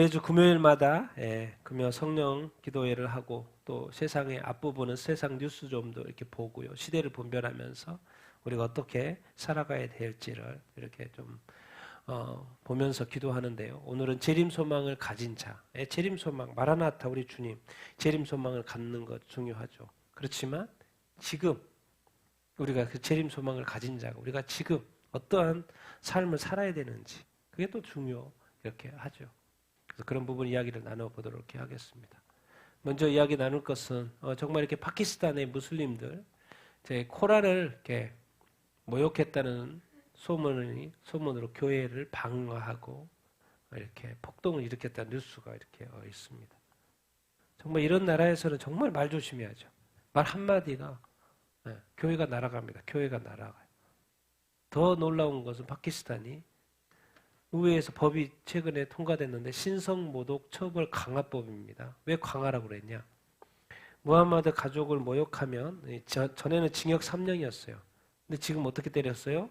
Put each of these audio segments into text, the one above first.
매주 금요일마다 금요 성령 기도회를 하고 또 세상의 앞부분은 세상 뉴스 좀도 이렇게 보고요. 시대를 분별하면서 우리가 어떻게 살아가야 될지를 이렇게 좀 보면서 기도하는데요. 오늘은 재림 소망을 가진 자, 재림 소망, 마라나타 우리 주님, 재림 소망을 갖는 것 중요하죠. 그렇지만 지금 우리가 그 재림 소망을 가진 자가 우리가 지금 어떠한 삶을 살아야 되는지 그게 또 중요 이렇게 하죠. 그래서 그런 부분 이야기를 나눠보도록 하겠습니다. 먼저 이야기 나눌 것은 정말 이렇게 파키스탄의 무슬림들 제 코란을 이렇게 모욕했다는 소문으로 교회를 방어하고 이렇게 폭동을 일으켰다는 뉴스가 이렇게 있습니다. 정말 이런 나라에서는 정말 말 조심해야죠. 말 한마디가 교회가 날아갑니다. 교회가 날아가요. 더 놀라운 것은 파키스탄이 의회에서 법이 최근에 통과됐는데 신성모독 처벌 강화법입니다. 왜 강화라고 그랬냐? 무함마드 가족을 모욕하면 전에는 징역 3년이었어요. 근데 지금 어떻게 때렸어요?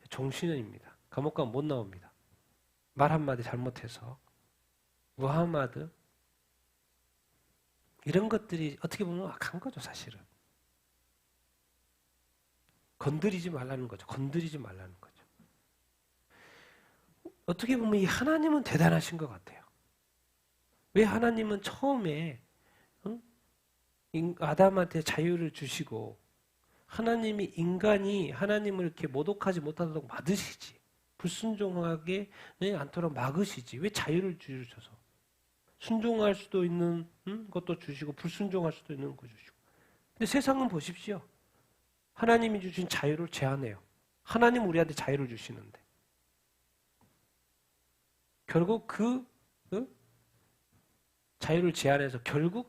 종신형입니다. 감옥 가면 못 나옵니다. 말 한마디 잘못해서. 무함마드 이런 것들이 어떻게 보면 악한 거죠, 사실은. 건드리지 말라는 거죠. 건드리지 말라는 거죠. 어떻게 보면 이 하나님은 대단하신 것 같아요. 왜 하나님은 처음에 아담한테 자유를 주시고 하나님이 인간이 하나님을 이렇게 모독하지 못하도록 막으시지. 불순종하게 않도록 막으시지. 왜 자유를 주셔서. 순종할 수도 있는 것도 주시고 불순종할 수도 있는 거 주시고. 근데 세상은 보십시오. 하나님이 주신 자유를 제한해요. 하나님 우리한테 자유를 주시는데. 결국 그 자유를 제한해서 결국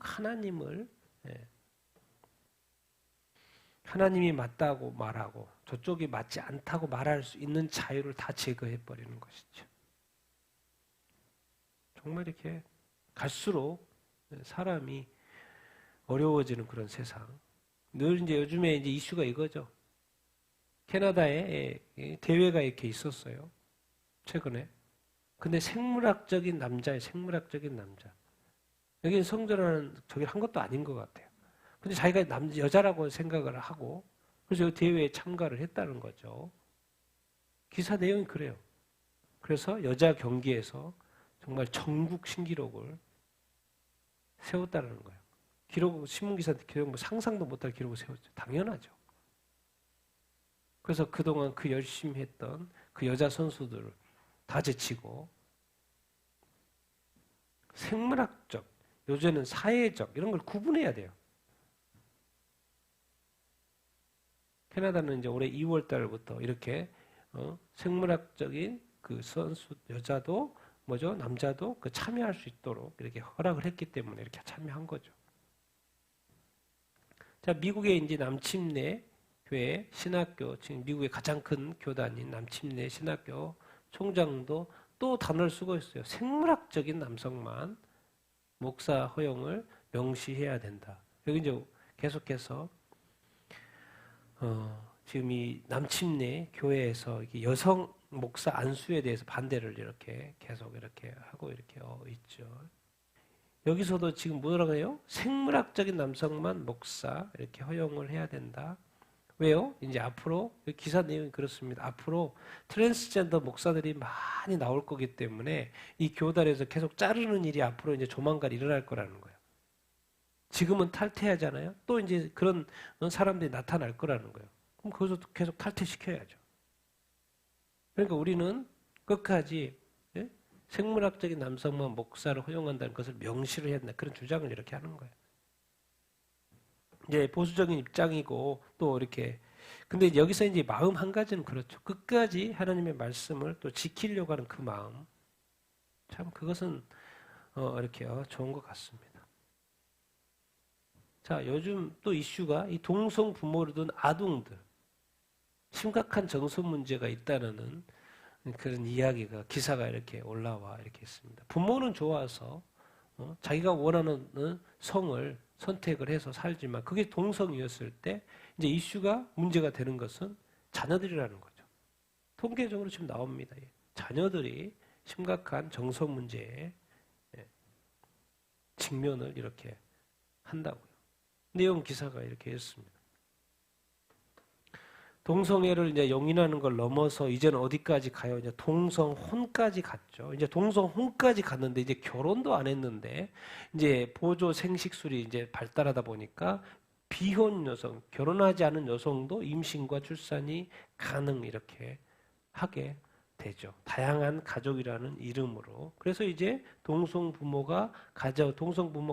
하나님이 맞다고 말하고 저쪽이 맞지 않다고 말할 수 있는 자유를 다 제거해버리는 것이죠. 정말 이렇게 갈수록 사람이 어려워지는 그런 세상. 늘 이제 요즘에 이제 이슈가 이거죠. 캐나다에 대회가 이렇게 있었어요. 최근에. 근데 생물학적인 남자예요. 생물학적인 남자. 여기는 성전하는 저기 한 것도 아닌 것 같아요. 근데 자기가 여자라고 생각을 하고 그래서 이 대회에 참가를 했다는 거죠. 기사 내용이 그래요. 그래서 여자 경기에서 정말 전국 신기록을 세웠다는 거예요. 기록 신문기사한테 기록 뭐 상상도 못할 기록을 세웠죠. 당연하죠. 그래서 그동안 그 열심히 했던 그 여자 선수들을 다 제치고 생물학적, 요새는 사회적 이런 걸 구분해야 돼요. 캐나다는 이제 올해 2월 달부터 이렇게 생물학적인 그 선수 여자도 남자도 그 참여할 수 있도록 이렇게 허락을 했기 때문에 이렇게 참여한 거죠. 자, 미국의 이제 남침내 교회 신학교 지금 미국의 가장 큰 교단인 남침내 신학교 총장도 또 단어를 쓰고 있어요. 생물학적인 남성만 목사 허용을 명시해야 된다. 여기 이제 계속해서 지금 이 남침내 교회에서 여성 목사 안수에 대해서 반대를 이렇게 계속 이렇게 하고 이렇게 있죠. 여기서도 지금 뭐라고 해요? 생물학적인 남성만 목사 이렇게 허용을 해야 된다. 왜요? 이제 앞으로 기사 내용이 그렇습니다. 앞으로 트랜스젠더 목사들이 많이 나올 거기 때문에 이 교단에서 계속 자르는 일이 앞으로 이제 조만간 일어날 거라는 거예요. 지금은 탈퇴하잖아요. 또 이제 그런 사람들이 나타날 거라는 거예요. 그럼 거기서 계속 탈퇴시켜야죠. 그러니까 우리는 끝까지 생물학적인 남성만 목사를 허용한다는 것을 명시를 해야 된다. 그런 주장을 이렇게 하는 거예요. 이제 보수적인 입장이고 또 이렇게 근데 여기서 이제 마음 한 가지는 그렇죠. 끝까지 하나님의 말씀을 또 지키려고 하는 그 마음. 참 그것은 이렇게 좋은 것 같습니다. 자, 요즘 또 이슈가 이 동성 부모를 둔 아동들 심각한 정서 문제가 있다는 그런 이야기가 기사가 이렇게 올라와 이렇게 있습니다. 부모는 좋아서 자기가 원하는 성을 선택을 해서 살지만 그게 동성이었을 때 이제 이슈가 문제가 되는 것은 자녀들이라는 거죠. 통계적으로 지금 나옵니다. 자녀들이 심각한 정서 문제에 직면을 이렇게 한다고요. 내용 기사가 이렇게 했습니다. 동성애를 이제 용인하는 걸 넘어서 이제는 어디까지 가요? 이제 동성혼까지 갔죠. 이제 동성혼까지 갔는데 이제 결혼도 안 했는데 이제 보조 생식술이 이제 발달하다 보니까 비혼 여성, 결혼하지 않은 여성도 임신과 출산이 가능 이렇게 하게 되죠. 다양한 가족이라는 이름으로. 그래서 이제 동성부모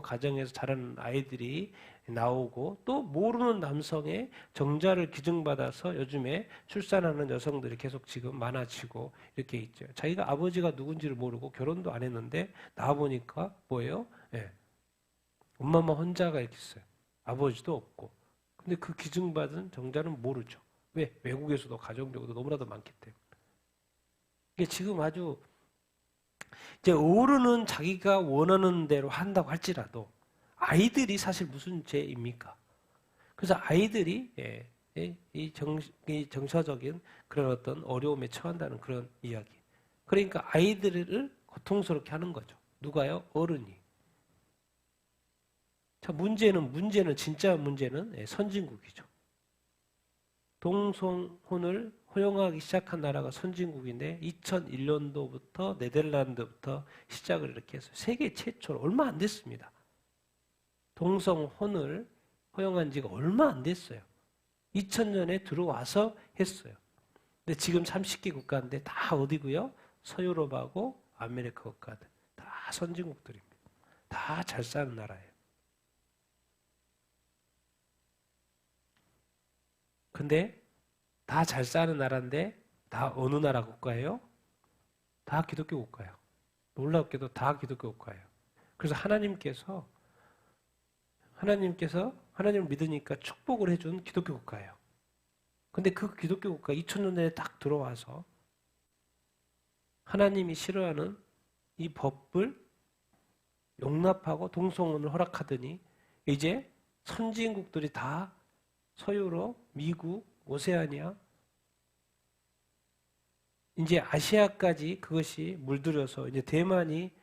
가정에서 자라는 아이들이 나오고 또 모르는 남성의 정자를 기증받아서 요즘에 출산하는 여성들이 계속 지금 많아지고 이렇게 있죠. 자기가 아버지가 누군지를 모르고 결혼도 안 했는데 나와보니까 뭐예요? 예. 엄마 혼자가 이렇게 있어요. 아버지도 없고. 근데 그 기증받은 정자는 모르죠. 왜? 외국에서도 가정적으로 너무나도 많기 때문에. 이게 지금 아주 이제 어른은 자기가 원하는 대로 한다고 할지라도 아이들이 사실 무슨 죄입니까? 그래서 아이들이 이 정서적인 그런 어떤 어려움에 처한다는 그런 이야기. 그러니까 아이들을 고통스럽게 하는 거죠. 누가요? 어른이. 자, 문제는 진짜 문제는 선진국이죠. 동성혼을 허용하기 시작한 나라가 선진국인데 2001년도부터 네덜란드부터 시작을 이렇게 해서 세계 최초로 얼마 안 됐습니다. 동성혼을 허용한 지가 얼마 안 됐어요. 2000년에 들어와서 했어요. 근데 지금 30개 국가인데 다 어디고요? 서유럽하고 아메리카 국가들. 다 선진국들입니다. 다 잘 사는 나라예요. 근데 다 잘 사는 나라인데 다 어느 나라 국가예요? 다 기독교 국가예요. 놀랍게도 다 기독교 국가예요. 그래서 하나님께서 하나님을 믿으니까 축복을 해준 기독교 국가예요. 근데 그 기독교 국가 2000년대에 딱 들어와서 하나님이 싫어하는 이 법을 용납하고 동성혼을 허락하더니 이제 선진국들이 다 서유럽, 미국, 오세아니아 이제 아시아까지 그것이 물들여서 이제 대만이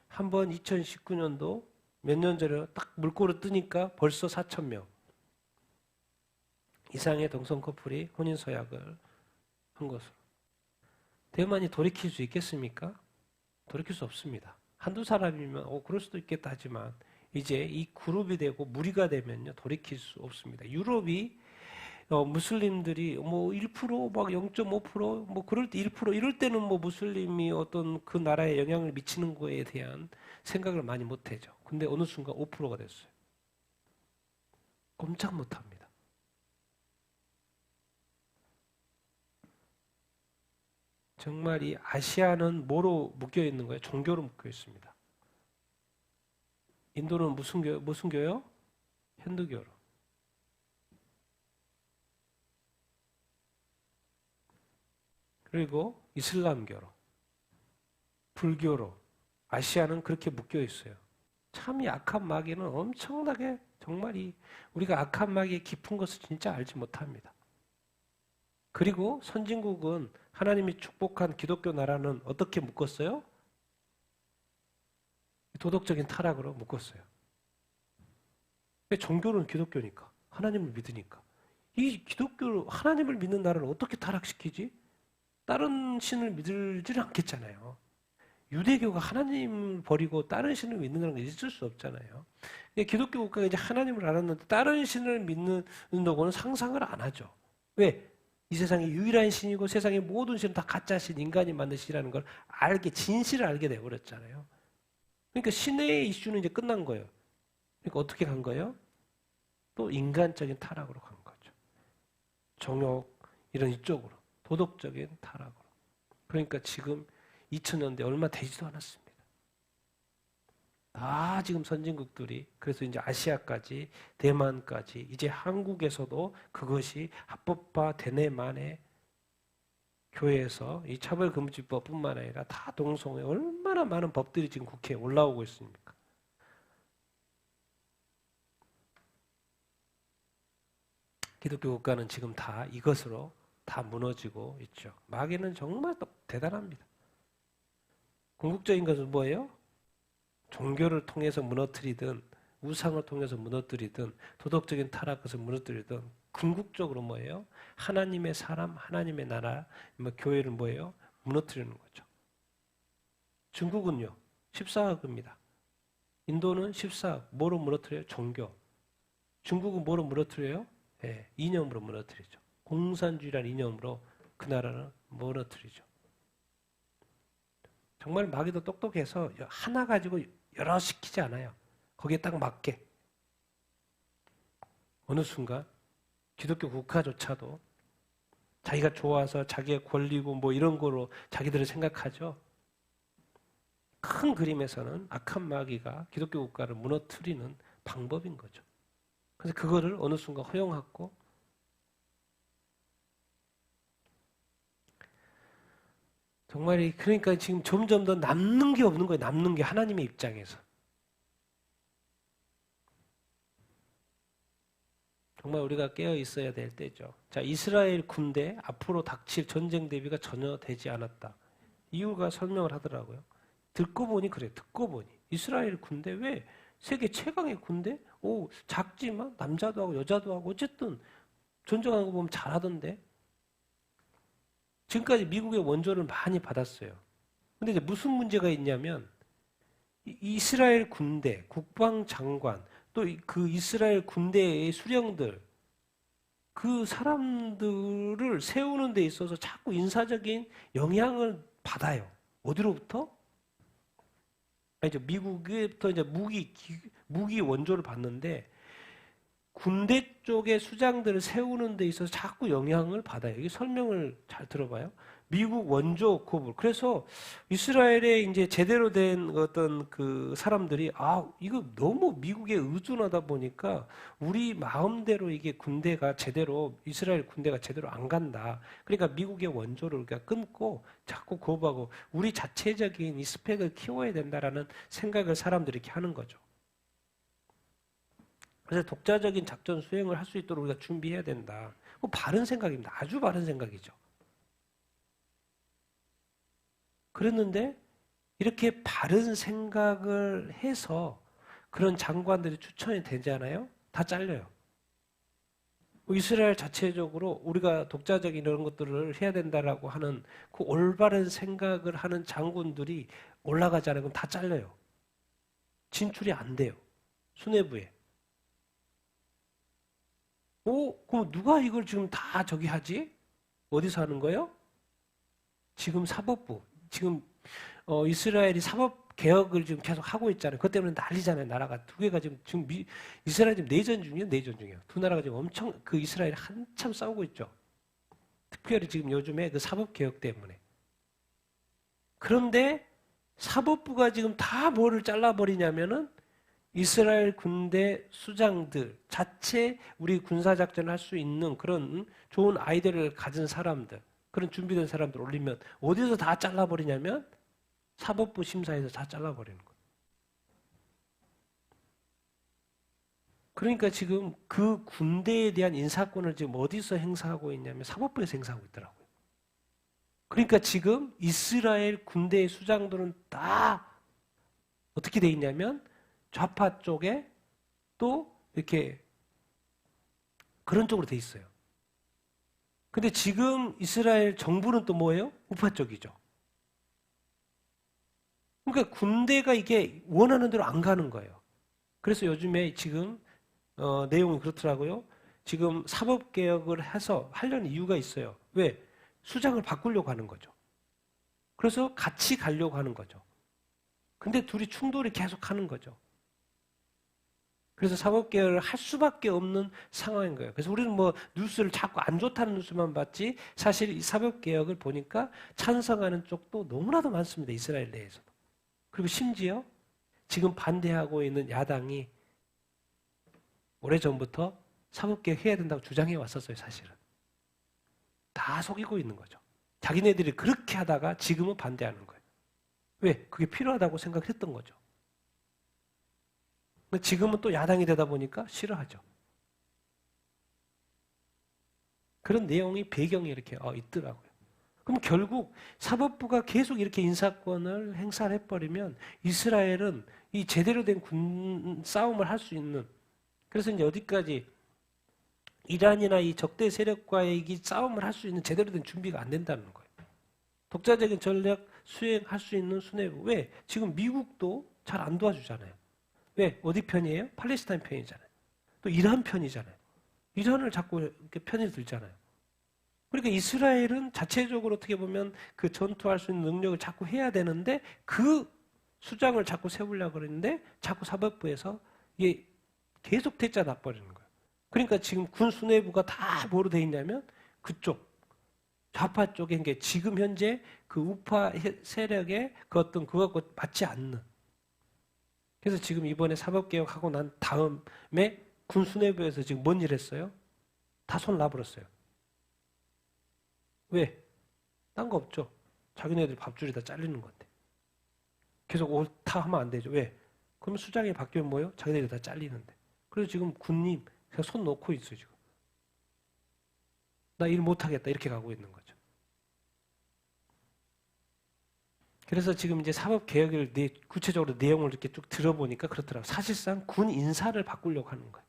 한번 2019년도 몇 년 전에 딱 물꼬를 뜨니까 벌써 4,000명 이상의 동성 커플이 혼인 서약을 한 것으로. 대만이 돌이킬 수 있겠습니까? 돌이킬 수 없습니다. 한두 사람이면 그럴 수도 있겠다 하지만 이제 이 그룹이 되고 무리가 되면요 돌이킬 수 없습니다. 유럽이 무슬림들이 뭐 1%, 막 0.5%, 뭐 그럴 때 1% 이럴 때는 뭐 무슬림이 어떤 그 나라에 영향을 미치는 거에 대한 생각을 많이 못 하죠. 근데 어느 순간 5%가 됐어요. 꼼짝 못 합니다. 정말 이 아시아는 뭐로 묶여 있는 거예요? 종교로 묶여 있습니다. 인도는 무슨 교요? 힌두교로. 그리고 이슬람교로. 불교로. 아시아는 그렇게 묶여 있어요. 참 이 악한 마귀는 엄청나게 정말 우리가 악한 마귀의 깊은 것을 진짜 알지 못합니다. 그리고 선진국은 하나님이 축복한 기독교 나라는 어떻게 묶었어요? 도덕적인 타락으로 묶었어요. 종교는 기독교니까. 하나님을 믿으니까. 이 기독교, 하나님을 믿는 나라를 어떻게 타락시키지? 다른 신을 믿을지는 않겠잖아요. 유대교가 하나님을 버리고 다른 신을 믿는 게 있을 수 없잖아요. 기독교 국가가 이제 하나님을 알았는데 다른 신을 믿는다고는 상상을 안 하죠. 왜? 이 세상의 유일한 신이고 세상의 모든 신은 다 가짜 신, 인간이 만든 신이라는 걸 진실을 알게 되어버렸잖아요. 그러니까 신의 이슈는 이제 끝난 거예요. 그러니까 어떻게 간 거예요? 또 인간적인 타락으로 간 거죠. 정욕, 이런 이쪽으로. 도덕적인 타락으로. 그러니까 지금 2000년대 얼마 되지도 않았습니다. 다 지금 선진국들이 그래서 이제 아시아까지 대만까지 이제 한국에서도 그것이 합법화 되네 만에 교회에서 이 차별금지법뿐만 아니라 다 동성애 얼마나 많은 법들이 지금 국회에 올라오고 있습니까? 기독교 국가는 지금 다 이것으로 다 무너지고 있죠. 마귀는 정말 대단합니다. 궁극적인 것은 뭐예요? 종교를 통해서 무너뜨리든 우상을 통해서 무너뜨리든 도덕적인 타락것을 무너뜨리든 궁극적으로 뭐예요? 하나님의 사람, 하나님의 나라, 교회를 뭐예요? 무너뜨리는 거죠. 중국은요, 14억입니다. 인도는 14억. 뭐로 무너뜨려요? 종교. 중국은 뭐로 무너뜨려요? 예, 이념으로 무너뜨리죠. 공산주의라는 이념으로 그 나라는 무너뜨리죠. 정말 마귀도 똑똑해서 하나 가지고 여러 시키지 않아요. 거기에 딱 맞게. 어느 순간 기독교 국가조차도 자기가 좋아서 자기의 권리고 뭐 이런 거로 자기들을 생각하죠. 큰 그림에서는 악한 마귀가 기독교 국가를 무너뜨리는 방법인 거죠. 그래서 그거를 어느 순간 허용하고 정말 그러니까 지금 점점 더 남는 게 없는 거예요. 남는 게 하나님의 입장에서. 정말 우리가 깨어 있어야 될 때죠. 자, 이스라엘 군대 앞으로 닥칠 전쟁 대비가 전혀 되지 않았다. 이유가 설명을 하더라고요. 듣고 보니 그래. 듣고 보니 이스라엘 군대 왜 세계 최강의 군대? 오, 작지만 남자도 하고 여자도 하고 어쨌든 전쟁하는 거 보면 잘하던데. 지금까지 미국의 원조를 많이 받았어요. 근데 이제 무슨 문제가 있냐면 이스라엘 군대, 국방장관, 또 그 이스라엘 군대의 수령들, 그 사람들을 세우는 데 있어서 자꾸 인사적인 영향을 받아요. 어디로부터? 이제 미국부터 이제 무기 원조를 받는데 군대 쪽의 수장들을 세우는 데 있어서 자꾸 영향을 받아요. 이게 설명을 잘 들어봐요. 미국 원조 고불. 그래서 이스라엘에 이제 제대로 된 어떤 그 사람들이 이거 너무 미국에 의존하다 보니까 우리 마음대로 이게 군대가 제대로 이스라엘 군대가 제대로 안 간다. 그러니까 미국의 원조를 우리가 끊고 자꾸 거부하고 우리 자체적인 이 스펙을 키워야 된다라는 생각을 사람들이 이렇게 하는 거죠. 그래서 독자적인 작전 수행을 할 수 있도록 우리가 준비해야 된다. 바른 생각입니다. 아주 바른 생각이죠. 그랬는데 이렇게 바른 생각을 해서 그런 장관들이 추천이 되잖아요. 다 잘려요. 이스라엘 자체적으로 우리가 독자적인 이런 것들을 해야 된다라고 하는 그 올바른 생각을 하는 장군들이 올라가지 않으면 다 잘려요. 진출이 안 돼요. 수뇌부에. 그럼 누가 이걸 지금 다 저기 하지? 어디서 하는 거예요? 지금 사법부. 지금 이스라엘이 사법 개혁을 지금 계속 하고 있잖아요. 그것 때문에 난리잖아요. 나라가 두 개가 지금 이스라엘 지금 내전 중이에요. 두 나라가 지금 엄청 그 이스라엘이 한참 싸우고 있죠. 특별히 지금 요즘에 그 사법 개혁 때문에. 그런데 사법부가 지금 다 뭐를 잘라버리냐면은 이스라엘 군대 수장들 자체 우리 군사작전을 할 수 있는 그런 좋은 아이디어를 가진 사람들, 그런 준비된 사람들 올리면 어디서 다 잘라버리냐면 사법부 심사에서 다 잘라버리는 거예요. 그러니까 지금 그 군대에 대한 인사권을 지금 어디서 행사하고 있냐면 사법부에서 행사하고 있더라고요. 그러니까 지금 이스라엘 군대의 수장들은 다 어떻게 돼 있냐면 좌파 쪽에 또 이렇게 그런 쪽으로 돼 있어요. 근데 지금 이스라엘 정부는 또 뭐예요? 우파 쪽이죠. 그러니까 군대가 이게 원하는 대로 안 가는 거예요. 그래서 요즘에 지금 내용은 그렇더라고요. 지금 사법개혁을 해서 하려는 이유가 있어요. 왜? 수장을 바꾸려고 하는 거죠. 그래서 같이 가려고 하는 거죠. 근데 둘이 충돌이 계속 하는 거죠. 그래서 사법개혁을 할 수밖에 없는 상황인 거예요. 그래서 우리는 뭐 뉴스를 자꾸 안 좋다는 뉴스만 봤지 사실 이 사법개혁을 보니까 찬성하는 쪽도 너무나도 많습니다. 이스라엘 내에서도. 그리고 심지어 지금 반대하고 있는 야당이 오래전부터 사법개혁 해야 된다고 주장해 왔었어요. 사실은. 다 속이고 있는 거죠. 자기네들이 그렇게 하다가 지금은 반대하는 거예요. 왜? 그게 필요하다고 생각했던 거죠. 지금은 또 야당이 되다 보니까 싫어하죠. 그런 내용이 배경이 이렇게 있더라고요. 그럼 결국 사법부가 계속 이렇게 인사권을 행사를 해버리면 이스라엘은 이 제대로 된 군 싸움을 할 수 있는, 그래서 이제 어디까지 이란이나 이 적대 세력과의 이 싸움을 할 수 있는 제대로 된 준비가 안 된다는 거예요. 독자적인 전략 수행할 수 있는 수뇌부. 왜? 지금 미국도 잘 안 도와주잖아요. 왜? 어디 편이에요? 팔레스타인 편이잖아요. 또 이란 편이잖아요. 이란을 자꾸 이렇게 편이 들잖아요. 그러니까 이스라엘은 자체적으로 어떻게 보면 그 전투할 수 있는 능력을 자꾸 해야 되는데 그 수장을 자꾸 세우려고 그러는데 자꾸 사법부에서 이게 계속 대짜 놔버리는 거예요. 그러니까 지금 군 수뇌부가 다 뭐로 돼 있냐면 그쪽 좌파 쪽에 게 지금 현재 그 우파 세력의 그 어떤 그것과 맞지 않는. 그래서 지금 이번에 사법개혁하고 난 다음에 군 수뇌부에서 지금 뭔 일 했어요? 다 손 놔버렸어요. 왜? 딴 거 없죠. 자기네들 밥줄이 다 잘리는 건데. 계속 옳다 하면 안 되죠. 왜? 그러면 수장이 바뀌면 뭐예요? 자기네들 다 잘리는데. 그래서 지금 군님 그냥 손 놓고 있어요, 지금. 나 일 못하겠다. 이렇게 가고 있는 거죠. 그래서 지금 이제 사법개혁을 구체적으로 내용을 이렇게 쭉 들어보니까 그렇더라고요. 사실상 군 인사를 바꾸려고 하는 거예요.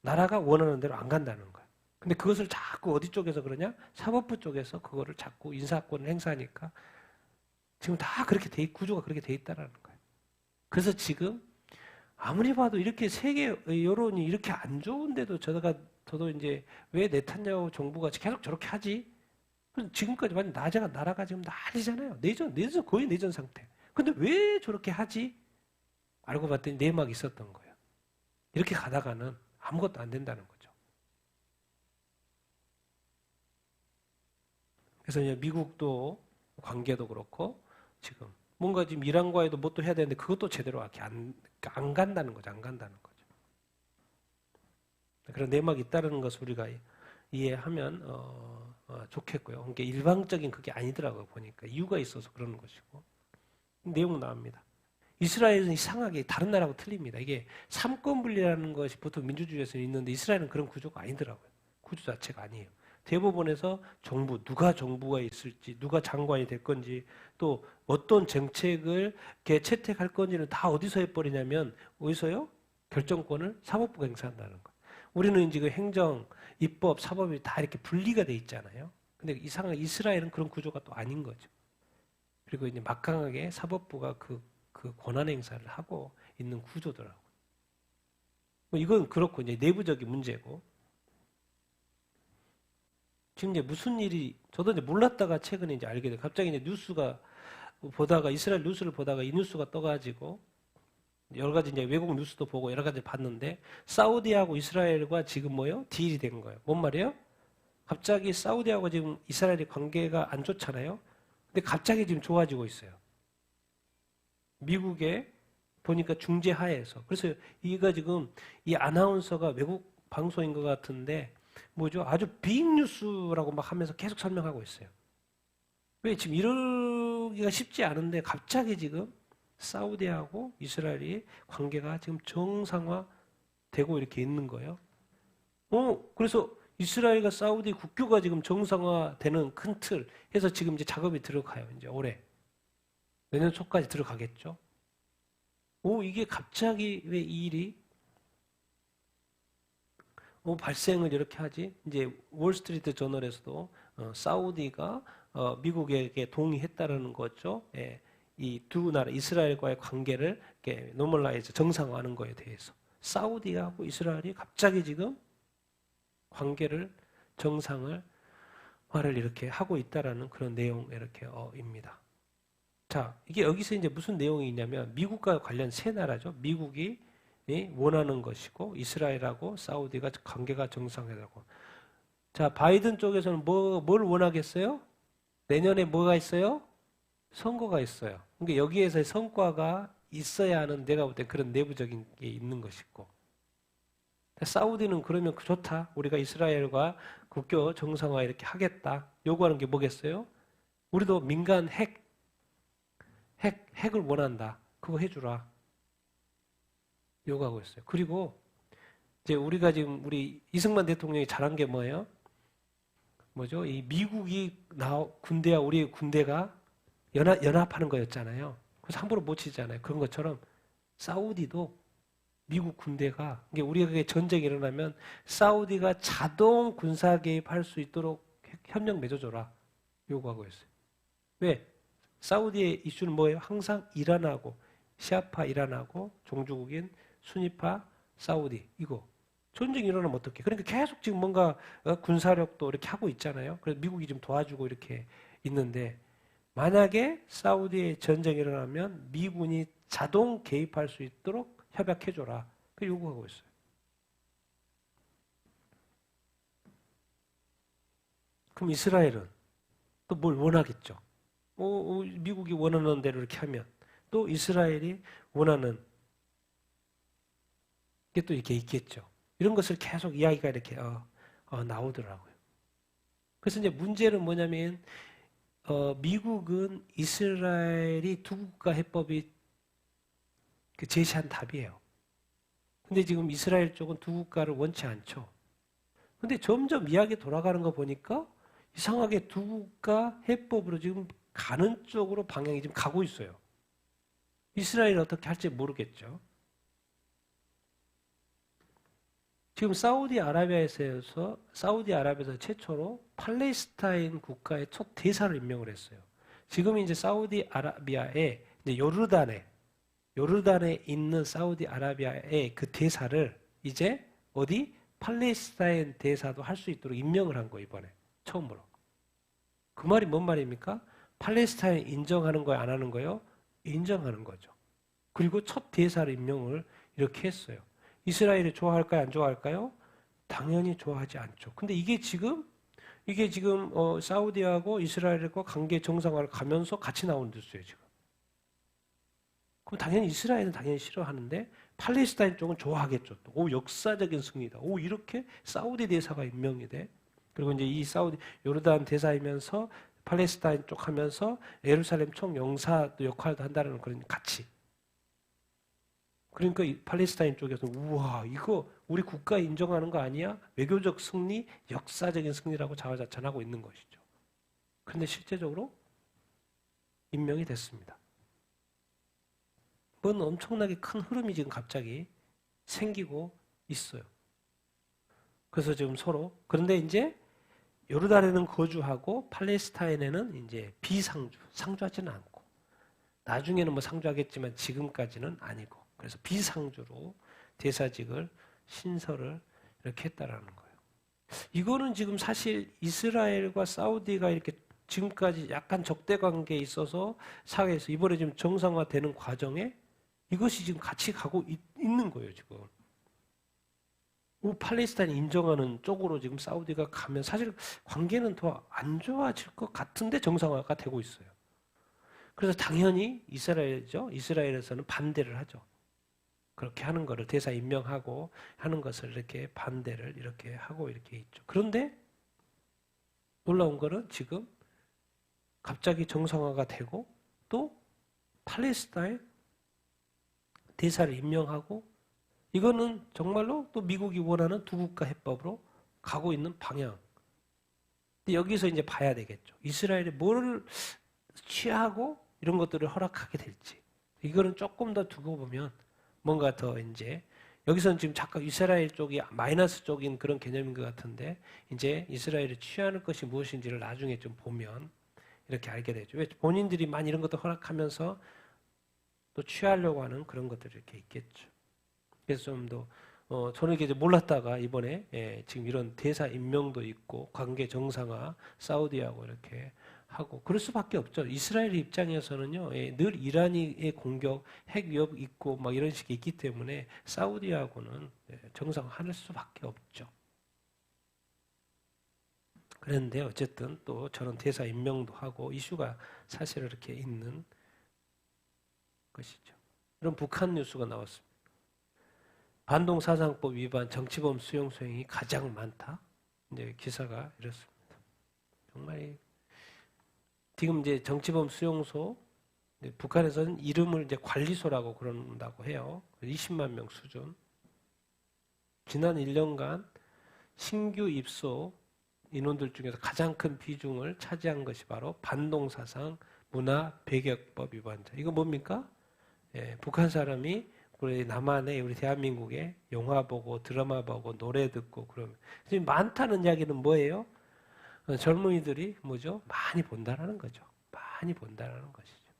나라가 원하는 대로 안 간다는 거예요. 근데 그것을 자꾸 어디 쪽에서 그러냐? 사법부 쪽에서 그거를 자꾸 인사권을 행사하니까 지금 다 그렇게 구조가 그렇게 돼 있다라는 거예요. 그래서 지금 아무리 봐도 이렇게 세계 여론이 이렇게 안 좋은데도 저도 이제 왜 네탄야후 정부가 계속 저렇게 하지? 지금까지 완전 나라가 지금 난리잖아요. 내전 거의 내전 상태. 근데 왜 저렇게 하지? 알고 봤더니 내막이 있었던 거예요. 이렇게 가다가는 아무것도 안 된다는 거죠. 그래서 이제 미국도 관계도 그렇고 지금 뭔가 지금 이란과에도 뭐 또 해야 되는데 그것도 제대로 이렇게 안 간다는 거죠. 안 간다는 거죠. 그런 내막이 있다는 것을 우리가 이해하면 좋겠고요. 그러니까 일방적인 그게 아니더라고요. 보니까 이유가 있어서 그러는 것이고 내용 나옵니다. 이스라엘은 이상하게 다른 나라하고 틀립니다. 이게 삼권 분리라는 것이 보통 민주주의에서 있는데 이스라엘은 그런 구조가 아니더라고요. 구조 자체가 아니에요. 대법원에서 누가 정부가 있을지, 누가 장관이 될 건지, 또 어떤 정책을 채택할 건지는 다 어디서 해버리냐면, 어디서요? 결정권을 사법부가 행사한다는 거예요. 우리는 이제 그 행정, 입법, 사법이 다 이렇게 분리가 돼 있잖아요. 근데 이상하게 이스라엘은 그런 구조가 또 아닌 거죠. 그리고 이제 막강하게 사법부가 그 권한 행사를 하고 있는 구조더라고요. 뭐 이건 그렇고 이제 내부적인 문제고. 지금 이제 무슨 일이, 저도 이제 몰랐다가 최근에 이제 알게 돼요. 갑자기 이제 이스라엘 뉴스를 보다가 이 뉴스가 떠가지고, 여러 가지 이제 외국 뉴스도 보고 여러 가지 봤는데, 사우디하고 이스라엘과 지금 뭐예요? 딜이 된 거예요. 뭔 말이에요? 갑자기 사우디하고 지금 이스라엘의 관계가 안 좋잖아요? 근데 갑자기 지금 좋아지고 있어요. 미국에 보니까 중재 하에서. 그래서 이가 지금 이 아나운서가 외국 방송인 것 같은데, 뭐죠? 아주 빅뉴스라고 막 하면서 계속 설명하고 있어요. 왜 지금 이러기가 쉽지 않은데 갑자기 지금 사우디하고 이스라엘이 관계가 지금 정상화되고 이렇게 있는 거예요. 그래서 이스라엘과 사우디 국교가 지금 정상화되는 큰 틀 해서 지금 이제 작업이 들어가요. 이제 올해. 내년 초까지 들어가겠죠. 이게 갑자기 왜 이 일이 발생을 이렇게 하지? 이제 월스트리트 저널에서도 사우디가 미국에게 동의했다라는 거죠. 예, 이 두 나라 이스라엘과의 관계를 노멀라이즈 정상화하는 거에 대해서 사우디하고 이스라엘이 갑자기 지금 관계를 정상을 화를 이렇게 하고 있다라는 그런 내용 이렇게 입니다. 자, 이게 여기서 이제 무슨 내용이 있냐면 미국과 관련 세 나라죠. 미국이 원하는 것이고 이스라엘하고 사우디가 관계가 정상화되고. 자, 바이든 쪽에서는 뭘 원하겠어요? 내년에 뭐가 있어요? 선거가 있어요. 그러니까 여기에서 성과가 있어야 하는 내가 볼 때 그런 내부적인 게 있는 것이고. 사우디는 그러면 좋다. 우리가 이스라엘과 국교 정상화 이렇게 하겠다. 요구하는 게 뭐겠어요? 우리도 민간 핵을 원한다. 그거 해주라. 요구하고 있어요. 그리고 이제 우리가 지금 우리 이승만 대통령이 잘한 게 뭐예요? 뭐죠? 이 미국이 군대와 우리 군대가 연합하는 거였잖아요. 그래서 함부로 못 치잖아요. 그런 것처럼 사우디도 미국 군대가 이게 우리가 그게 전쟁이 일어나면 사우디가 자동 군사 개입할 수 있도록 협력 맺어줘라 요구하고 있어요. 왜? 사우디의 이슈는 뭐예요? 항상 이란하고 시아파 이란하고 종주국인 순위파 사우디 이거 전쟁이 일어나면 어떡해? 그러니까 계속 지금 뭔가 군사력도 이렇게 하고 있잖아요. 그래서 미국이 좀 도와주고 이렇게 있는데 만약에 사우디에 전쟁이 일어나면 미군이 자동 개입할 수 있도록 협약해줘라. 그 요구하고 있어요. 그럼 이스라엘은 또 뭘 원하겠죠? 미국이 원하는 대로 이렇게 하면 또 이스라엘이 원하는 게 또 이렇게 있겠죠. 이런 것을 계속 이야기가 이렇게 나오더라고요. 그래서 이제 문제는 뭐냐면 미국은 이스라엘이 두 국가 해법이 그 제시한 답이에요. 근데 지금 이스라엘 쪽은 두 국가를 원치 않죠. 근데 점점 이야기 돌아가는 거 보니까 이상하게 두 국가 해법으로 지금 가는 쪽으로 방향이 지금 가고 있어요. 이스라엘이 어떻게 할지 모르겠죠. 지금 사우디아라비아에서 최초로 팔레스타인 국가의 첫 대사를 임명을 했어요. 지금 이제 사우디아라비아에 이제 요르단에 있는 사우디아라비아의 그 대사를 이제 어디 팔레스타인 대사도 할 수 있도록 임명을 한 거예요, 이번에. 처음으로. 그 말이 뭔 말입니까? 팔레스타인 인정하는 거예요, 안 하는 거예요? 인정하는 거죠. 그리고 첫 대사를 임명을 이렇게 했어요. 이스라엘이 좋아할까요, 안 좋아할까요? 당연히 좋아하지 않죠. 근데 이게 지금 사우디하고 이스라엘과 관계 정상화를 가면서 같이 나오는 뉴스예요, 지금. 그럼 당연히 이스라엘은 당연히 싫어하는데 팔레스타인 쪽은 좋아하겠죠. 또. 역사적인 승리다. 이렇게 사우디 대사가 임명이 돼. 그리고 이제 이 사우디 요르단 대사이면서 팔레스타인 쪽 하면서 예루살렘 총영사 역할도 한다는 그런 가치. 그러니까 이 팔레스타인 쪽에서 우와 이거 우리 국가 인정하는 거 아니야? 외교적 승리, 역사적인 승리라고 자화자찬하고 있는 것이죠. 그런데 실제적으로 임명이 됐습니다. 뭔 엄청나게 큰 흐름이 지금 갑자기 생기고 있어요. 그래서 지금 서로 그런데 이제 요르단에는 거주하고 팔레스타인에는 이제 비상주, 상주하지는 않고 나중에는 뭐 상주하겠지만 지금까지는 아니고 그래서 비상주로 대사직을 신설을 이렇게 했다라는 거예요. 이거는 지금 사실 이스라엘과 사우디가 이렇게 지금까지 약간 적대 관계에 있어서 사회에서 이번에 지금 정상화되는 과정에 이것이 지금 같이 가고 있는 거예요, 지금. 팔레스타인 인정하는 쪽으로 지금 사우디가 가면 사실 관계는 더 안 좋아질 것 같은데 정상화가 되고 있어요. 그래서 당연히 이스라엘이죠. 이스라엘에서는 반대를 하죠. 그렇게 하는 거를 대사 임명하고 하는 것을 이렇게 반대를 이렇게 하고 이렇게 있죠. 그런데 놀라운 거는 지금 갑자기 정상화가 되고 또 팔레스타인 대사를 임명하고 이거는 정말로 또 미국이 원하는 두 국가 해법으로 가고 있는 방향. 근데 여기서 이제 봐야 되겠죠. 이스라엘이 뭘 취하고 이런 것들을 허락하게 될지. 이거는 조금 더 두고 보면 뭔가 더 이제 여기서는 지금 잠깐 이스라엘 쪽이 마이너스 쪽인 그런 개념인 것 같은데 이제 이스라엘이 취하는 것이 무엇인지를 나중에 좀 보면 이렇게 알게 되죠. 왜 본인들이 많이 이런 것도 허락하면서 또 취하려고 하는 그런 것들이 이렇게 있겠죠. 그래서 좀 더 저는 이게 몰랐다가 이번에 지금 이런 대사 임명도 있고 관계 정상화 사우디하고 이렇게 하고 그럴 수밖에 없죠. 이스라엘 입장에서는요 늘 이란의 공격, 핵 위협 있고 막 이런 식이 있기 때문에 사우디하고는 정상화할 수밖에 없죠. 그런데 어쨌든 또 저런 대사 임명도 하고 이슈가 사실 이렇게 있는 것이죠. 이런 북한 뉴스가 나왔습니다. 반동사상법 위반 정치범 수용 소행이 가장 많다. 이제 기사가 이렇습니다. 정말 지금 이제 정치범 수용소 북한에서는 이름을 이제 관리소라고 그런다고 해요. 20만 명 수준. 지난 1년간 신규 입소 인원들 중에서 가장 큰 비중을 차지한 것이 바로 반동사상 문화 배격법 위반자. 이거 뭡니까? 예, 북한 사람이 우리 남한에 우리 대한민국에 영화 보고 드라마 보고 노래 듣고 그러면 지금 많다는 이야기는 뭐예요? 젊은이들이 뭐죠? 많이 본다라는 거죠. 많이 본다라는 것이죠.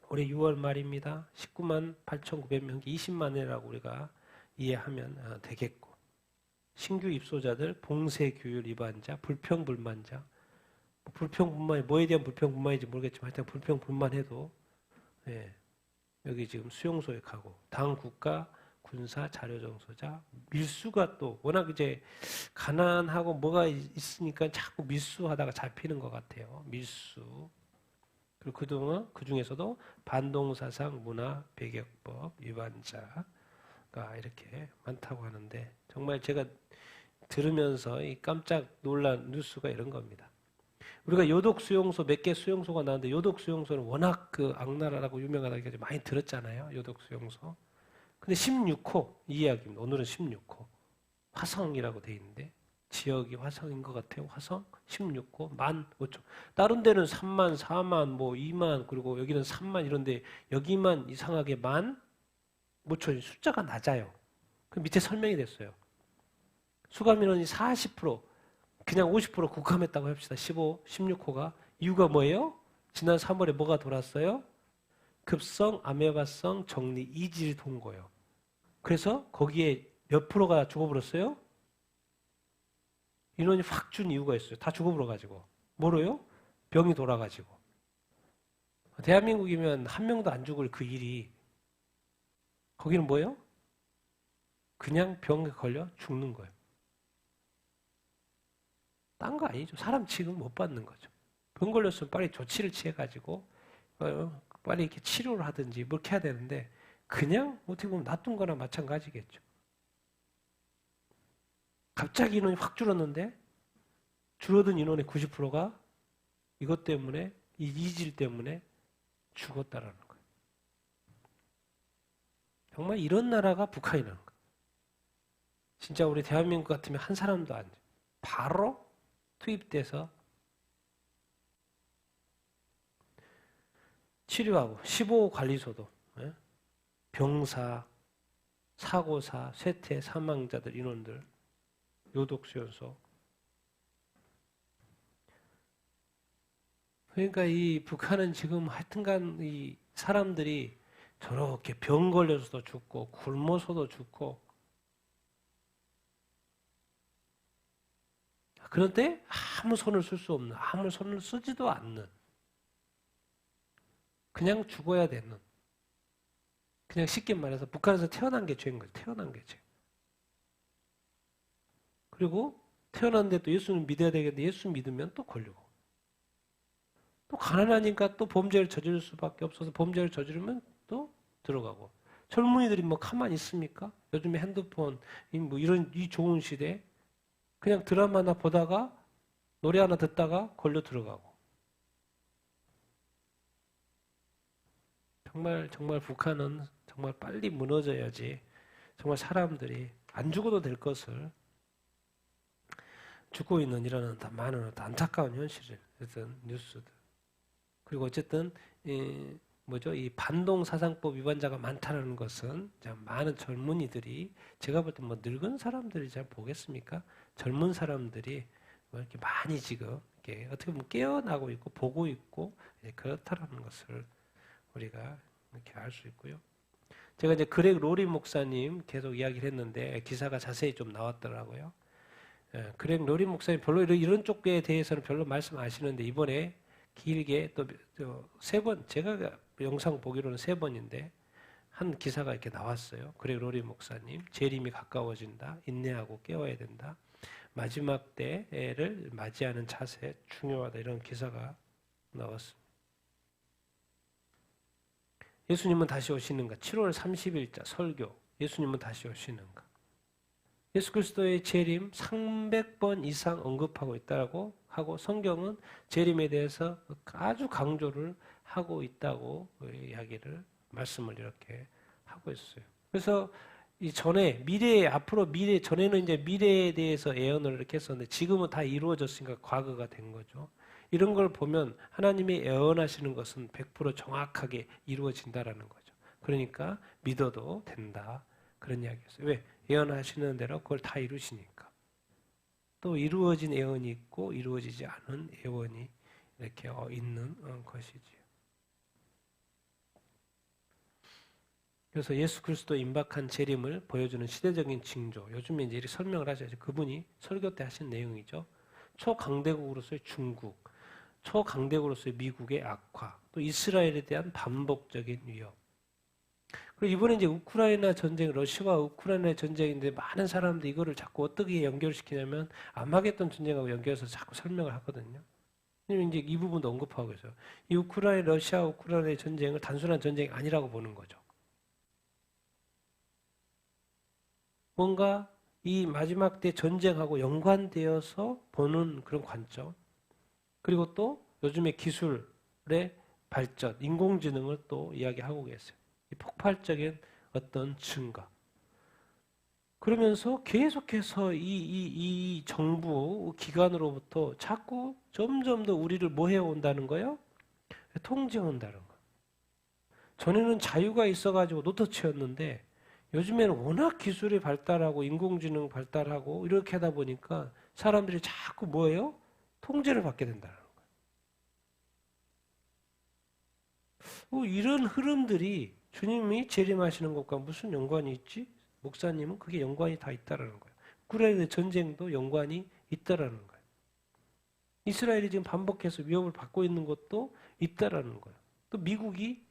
올해 6월 말입니다. 19만 8,900명, 20만이라고 우리가 이해하면 되겠고, 신규 입소자들, 봉쇄규율 위반자, 불평불만자, 불평불만이 뭐에 대한 불평불만인지 모르겠지만 하여튼 불평불만해도 예, 여기 지금 수용소에 가고 당 국가 군사 자료정소자 밀수가 또 워낙 이제 가난하고 뭐가 있으니까 자꾸 밀수하다가 잡히는 것 같아요. 밀수. 그리고 그동안 그 중에서도 반동사상 문화 배격법 위반자가 이렇게 많다고 하는데 정말 제가 들으면서 이 깜짝 놀란 뉴스가 이런 겁니다. 우리가 요독 수용소 몇 개 수용소가 나왔는데 요독 수용소는 워낙 그 악랄하다고 유명하다고 많이 들었잖아요. 요독 수용소. 근데 16호 이 이야기입니다. 오늘은 16호 화성이라고 돼 있는데 지역이 화성인 것 같아요. 화성 16호 15,000. 다른 데는 3만, 4만, 뭐 2만 그리고 여기는 3만 이런데 여기만 이상하게 15,000 숫자가 낮아요. 그 밑에 설명이 됐어요. 수감 인원이 40% 그냥 50% 국감했다고 합시다. 16호가. 이유가 뭐예요? 지난 3월에 뭐가 돌았어요? 급성, 아메바성, 정리, 이질이 돈 거예요. 그래서 거기에 몇 프로가 죽어버렸어요? 인원이 확 준 이유가 있어요. 다 죽어버려가지고. 뭐로요? 병이 돌아가지고. 대한민국이면 한 명도 안 죽을 그 일이 거기는 뭐예요? 그냥 병에 걸려 죽는 거예요. 딴 거 아니죠. 사람 취급 못 받는 거죠. 병 걸렸으면 빨리 조치를 취해가지고 빨리 이렇게 치료를 하든지 뭐 이렇게 해야 되는데 그냥 어떻게 보면 놔둔 거나 마찬가지겠죠. 갑자기 인원이 확 줄었는데 줄어든 인원의 90%가 이것 때문에 이 이질 때문에 죽었다라는 거예요. 정말 이런 나라가 북한이라는 거예요. 진짜 우리 대한민국 같으면 한 사람도 안 돼. 바로 투입돼서 치료하고 15호 관리소도 병사, 사고사, 쇠퇴, 사망자들 인원들 요독수용소. 그러니까 이 북한은 지금 하여튼간 이 사람들이 저렇게 병 걸려서도 죽고 굶어서도 죽고 그런데 아무 손을 쓸 수 없는, 아무 손을 쓰지도 않는, 그냥 죽어야 되는, 그냥 쉽게 말해서 북한에서 태어난 게 죄인 거예요. 태어난 게 죄. 그리고 태어났는데 또 예수는 믿어야 되겠는데 예수 믿으면 또 걸리고. 또 가난하니까 또 범죄를 저지를 수밖에 없어서 범죄를 저지르면 또 들어가고. 젊은이들이 뭐 가만히 있습니까? 요즘에 핸드폰, 뭐 이런 이 좋은 시대에 그냥 드라마 하나 보다가 노래 하나 듣다가 걸려 들어가고. 정말 북한은 정말 빨리 무너져야지 정말 사람들이 안 죽어도 될 것을 죽고 있는 이런 많은 안타까운 현실을 어떤 뉴스들. 그리고 어쨌든 이 반동 사상법 위반자가 많다는 것은 많은 젊은이들이 제가 볼 때 뭐 늙은 사람들이 잘 보겠습니까? 젊은 사람들이 뭐 이렇게 많이 지금 이렇게 어떻게 보면 깨어나고 있고 보고 있고 그렇다라는 것을 우리가 이렇게 알 수 있고요. 제가 이제 그렉 로리 목사님 계속 이야기를 했는데 기사가 자세히 좀 나왔더라고요. 그렉 로리 목사님 별로 이런 쪽에 대해서는 별로 말씀 안 하시는데 이번에 길게 또 세 번, 제가 영상 보기로는 3번인데 한 기사가 이렇게 나왔어요. 그렉 로리 목사님, 재림이 가까워진다. 인내하고 깨워야 된다. 마지막 때를 맞이하는 자세 중요하다. 이런 기사가 나왔습니다. 예수님은 다시 오시는가? 7월 30일자 설교. 예수님은 다시 오시는가? 예수 그리스도의 재림 300번 이상 언급하고 있다고 하고 성경은 재림에 대해서 아주 강조를 하고 있다고 말씀을 이렇게 하고 있어요. 그래서 이 전에 전에는 이제 미래에 대해서 예언을 이렇게 했었는데 지금은 다 이루어졌으니까 과거가 된 거죠. 이런 걸 보면 하나님이 예언하시는 것은 100% 정확하게 이루어진다라는 거죠. 그러니까 믿어도 된다. 그런 이야기였어요. 왜? 예언하시는 대로 그걸 다 이루시니까. 또 이루어진 예언이 있고 이루어지지 않은 예언이 이렇게 있는 것이지요. 그래서 예수 그리스도 임박한 재림을 보여주는 시대적인 징조. 요즘에 이제 이렇게 설명을 하셔야죠. 그분이 설교 때 하신 내용이죠. 초강대국으로서의 중국, 초강대국으로서의 미국의 악화, 또 이스라엘에 대한 반복적인 위협. 그리고 이번에 이제 우크라이나 전쟁, 러시아와 우크라이나 전쟁인데 많은 사람들이 이거를 자꾸 어떻게 연결시키냐면 아마겟돈 전쟁하고 연결해서 자꾸 설명을 하거든요. 이제 이 부분도 언급하고 있어요. 이 러시아 우크라이나의 전쟁을 단순한 전쟁이 아니라고 보는 거죠. 뭔가 이 마지막 때 전쟁하고 연관되어서 보는 그런 관점. 그리고 또 요즘의 기술의 발전, 인공지능을 또 이야기하고 계세요. 이 폭발적인 어떤 증가. 그러면서 계속해서 이 정부 기관으로부터 자꾸 점점 더 우리를 뭐 해온다는 거예요? 통제한다는 거예요. 전에는 자유가 있어가지고 노터치였는데 요즘에는 워낙 기술이 발달하고 인공지능 발달하고 이렇게 하다 보니까 사람들이 자꾸 뭐예요? 통제를 받게 된다는 거예요. 이런 흐름들이 주님이 재림하시는 것과 무슨 연관이 있지? 목사님은 그게 연관이 다 있다라는 거예요. 우크라이나 전쟁도 연관이 있다라는 거예요. 이스라엘이 지금 반복해서 위협을 받고 있는 것도 있다라는 거예요. 또 미국이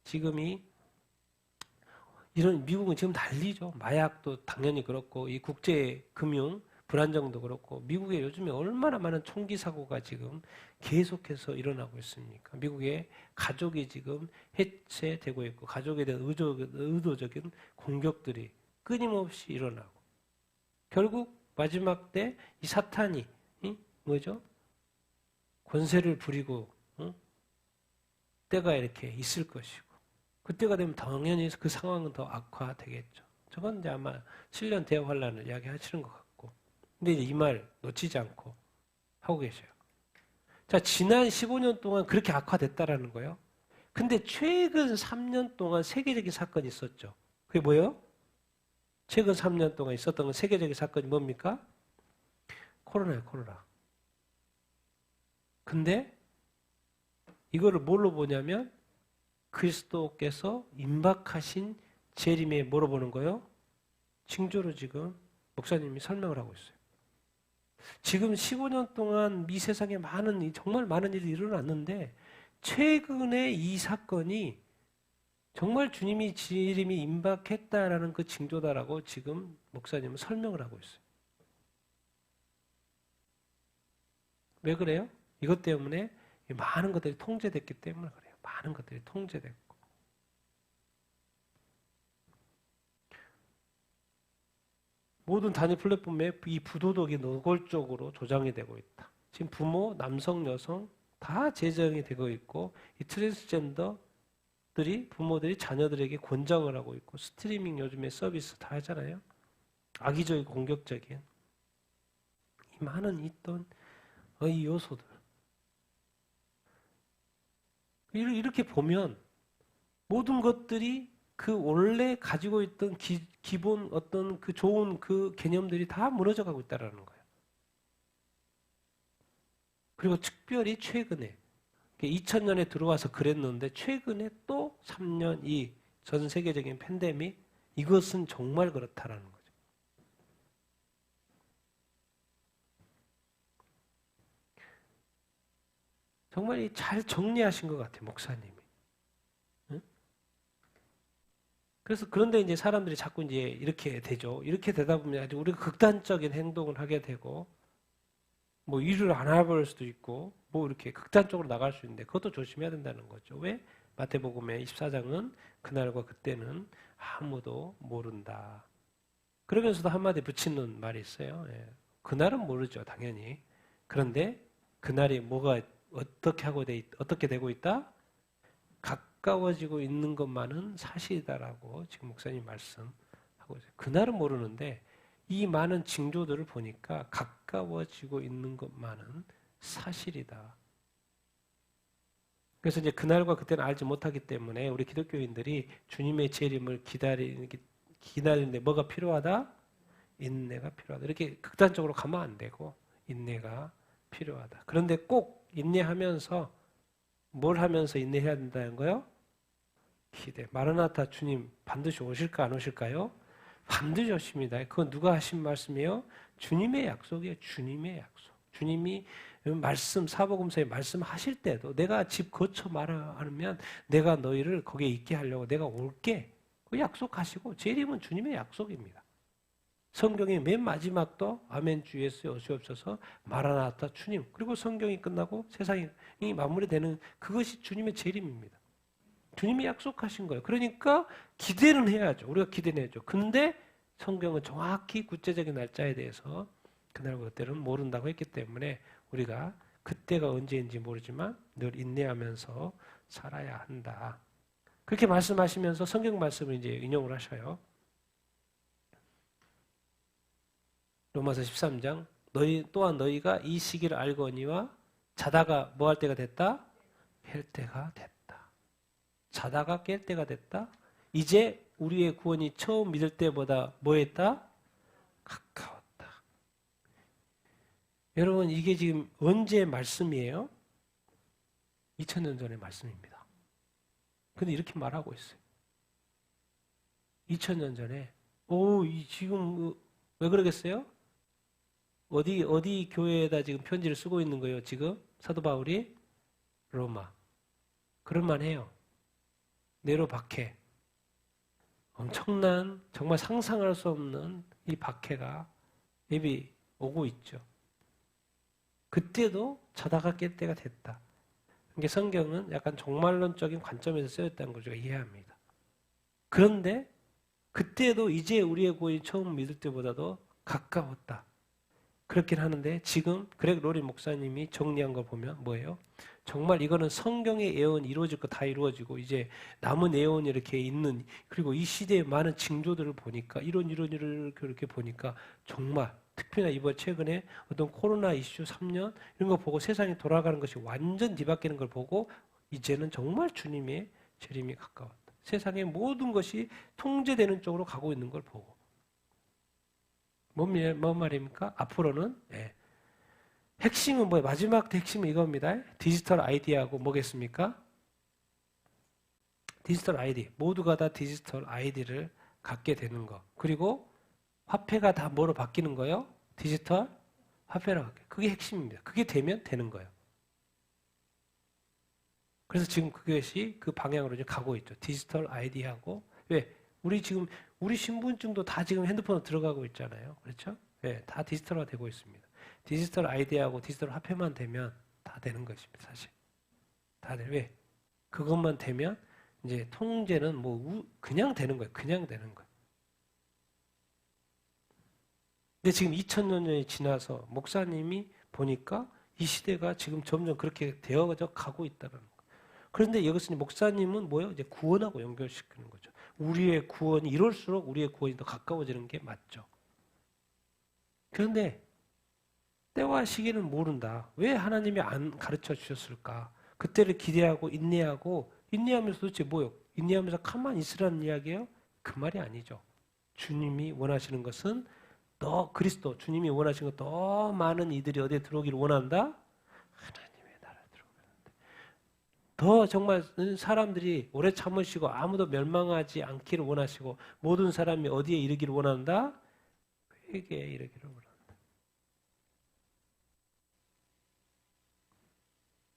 지금이 이런 미국은 지금 난리죠. 마약도 당연히 그렇고 이 국제 금융 불안정도 그렇고 미국에 요즘에 얼마나 많은 총기 사고가 지금 계속해서 일어나고 있습니까? 미국의 가족이 지금 해체되고 있고 가족에 대한 의도적인 공격들이 끊임없이 일어나고 결국 마지막 때 이 사탄이 뭐죠? 권세를 부리고 때가 이렇게 있을 것이고 그때가 되면 당연히 그 상황은 더 악화되겠죠. 저건 이제 아마 7년 대환란을 이야기하시는 것 같고. 근데 이제 이 말 놓치지 않고 하고 계셔요. 자, 지난 15년 동안 그렇게 악화됐다라는 거예요. 근데 최근 3년 동안 세계적인 사건이 있었죠. 그게 뭐예요? 최근 3년 동안 있었던 세계적인 사건이 뭡니까? 코로나예요, 코로나. 근데 이거를 뭘로 보냐면 그리스도께서 임박하신 재림에 뭐로 보는 거예요? 징조로 지금 목사님이 설명을 하고 있어요. 지금 15년 동안 이 세상에 정말 많은 일이 일어났는데 최근에 이 사건이 정말 주님이 재림이 임박했다라는 그 징조다라고 지금 목사님은 설명을 하고 있어요. 왜 그래요? 이것 때문에 많은 것들이 통제됐기 때문에 그래요. 많은 것들이 통제됐고. 모든 단위 플랫폼에 이 부도덕이 노골적으로 조장이 되고 있다. 지금 부모, 남성, 여성 다 제정이 되고 있고 이 트랜스젠더들이 부모들이 자녀들에게 권장을 하고 있고 스트리밍 요즘에 서비스 다 하잖아요. 악의적이고 공격적인 이 많은 있던 이 요소들 이렇게 보면 모든 것들이 그 원래 가지고 있던 기본 어떤 그 좋은 그 개념들이 다 무너져 가고 있다라는 거예요. 그리고 특별히 최근에 2000년에 들어와서 그랬는데 최근에 또 3년 이 전 세계적인 팬데믹 이것은 정말 그렇다라는 거죠. 정말 잘 정리하신 것 같아요, 목사님이. 응? 그래서 그런데 이제 사람들이 자꾸 이제 이렇게 되죠. 이렇게 되다 보면 아주 우리가 극단적인 행동을 하게 되고 뭐 일을 안 해볼 수도 있고 뭐 이렇게 극단적으로 나갈 수 있는데 그것도 조심해야 된다는 거죠. 왜? 마태복음의 24장은 그날과 그때는 아무도 모른다. 그러면서도 한마디 붙이는 말이 있어요. 예. 그날은 모르죠, 당연히. 그런데 그날이 뭐가 어떻게 되고 있다? 가까워지고 있는 것만은 사실이다라고 지금 목사님 말씀하고 있어요. 그날은 모르는데 이 많은 징조들을 보니까 가까워지고 있는 것만은 사실이다. 그래서 이제 그날과 그때는 알지 못하기 때문에 우리 기독교인들이 주님의 재림을 기다리는데 뭐가 필요하다? 인내가 필요하다. 이렇게 극단적으로 가면 안 되고 인내가 필요하다. 그런데 꼭 인내하면서 뭘 하면서 인내해야 된다는 거요? 기대. 마라나타 주님 반드시 오실까 안 오실까요? 반드시 오십니다. 그건 누가 하신 말씀이에요? 주님의 약속이에요. 주님의 약속. 주님이 말씀 사복음서에 말씀하실 때도 내가 집 거쳐 말하면 내가 너희를 거기에 있게 하려고 내가 올게. 그 약속하시고 재림은 주님의 약속입니다. 성경의 맨 마지막도 아멘 주 예수의 오시옵소서 마라나타 주님. 그리고 성경이 끝나고 세상이 마무리되는 그것이 주님의 재림입니다. 주님이 약속하신 거예요. 그러니까 기대는 해야죠. 우리가 기대는 해야죠. 근데 성경은 정확히 구체적인 날짜에 대해서 그날과 그때는 모른다고 했기 때문에 우리가 그때가 언제인지 모르지만 늘 인내하면서 살아야 한다. 그렇게 말씀하시면서 성경 말씀을 이제 인용을 하셔요. 로마서 13장 너희 또한 너희가 이 시기를 알거니와 자다가 뭐 할 때가 됐다? 깰 때가 됐다. 자다가 깰 때가 됐다. 이제 우리의 구원이 처음 믿을 때보다 뭐 했다? 가까웠다. 여러분 이게 지금 언제의 말씀이에요? 2000년 전의 말씀입니다. 근데 이렇게 말하고 있어요. 2000년 전에 지금 왜 그러겠어요? 어디 교회에다 지금 편지를 쓰고 있는 거예요? 지금 사도 바울이 로마. 그럴만해요. 네로 박해. 엄청난 정말 상상할 수 없는 이 박해가 예비 오고 있죠. 그때도 자다가 깰 때가 됐다. 이게 성경은 약간 종말론적인 관점에서 쓰였다는 걸 우리가 이해합니다. 그런데 그때도 이제 우리의 구원이 처음 믿을 때보다도 가까웠다. 그렇긴 하는데 지금 그렉 로리 목사님이 정리한 걸 보면 뭐예요? 정말 이거는 성경의 예언이 이루어질 거 다 이루어지고 이제 남은 예언이 이렇게 있는 그리고 이 시대의 많은 징조들을 보니까 이런 그렇게 보니까 정말 특히나 이번 최근에 어떤 코로나 이슈 3년 이런 거 보고 세상이 돌아가는 것이 완전 뒤바뀌는 걸 보고 이제는 정말 주님의 재림이 가까웠다. 세상의 모든 것이 통제되는 쪽으로 가고 있는 걸 보고 뭔 말입니까? 앞으로는 핵심은 뭐예요? 마지막 핵심은 이겁니다. 디지털 아이디하고 뭐겠습니까? 디지털 아이디. 모두가 다 디지털 아이디를 갖게 되는 거. 그리고 화폐가 다 뭐로 바뀌는 거예요? 디지털 화폐로 바뀌어요. 그게 핵심입니다. 그게 되면 되는 거예요. 그래서 지금 그것이 그 방향으로 이제 가고 있죠. 디지털 아이디하고 왜? 우리 신분증도 다 지금 핸드폰으로 들어가고 있잖아요. 그렇죠? 네, 다 디지털화 되고 있습니다. 디지털 아이디하고 디지털 화폐만 되면 다 되는 것입니다, 사실. 왜? 그것만 되면 이제 통제는 그냥 되는 거예요. 그냥 되는 거예요. 근데 지금 2000년이 지나서 목사님이 보니까 이 시대가 지금 점점 그렇게 되어져 가고 있다는 거예요. 그런데 여기서 목사님은 뭐예요? 이제 구원하고 연결시키는 거죠. 우리의 구원이 이럴수록 우리의 구원이 더 가까워지는 게 맞죠. 그런데 때와 시기는 모른다. 왜 하나님이 안 가르쳐 주셨을까? 그때를 기대하고 인내하면서 도대체 뭐요? 인내하면서 가만히 있으라는 이야기예요? 그 말이 아니죠. 주님이 원하시는 것은 더 그리스도, 주님이 원하시는 것 더 많은 이들이 어디에 들어오기를 원한다? 하나님의 나라에 들어오는데 더 정말 사람들이 오래 참으시고 아무도 멸망하지 않기를 원하시고 모든 사람이 어디에 이르기를 원한다? 회개에 이르기를 원한다.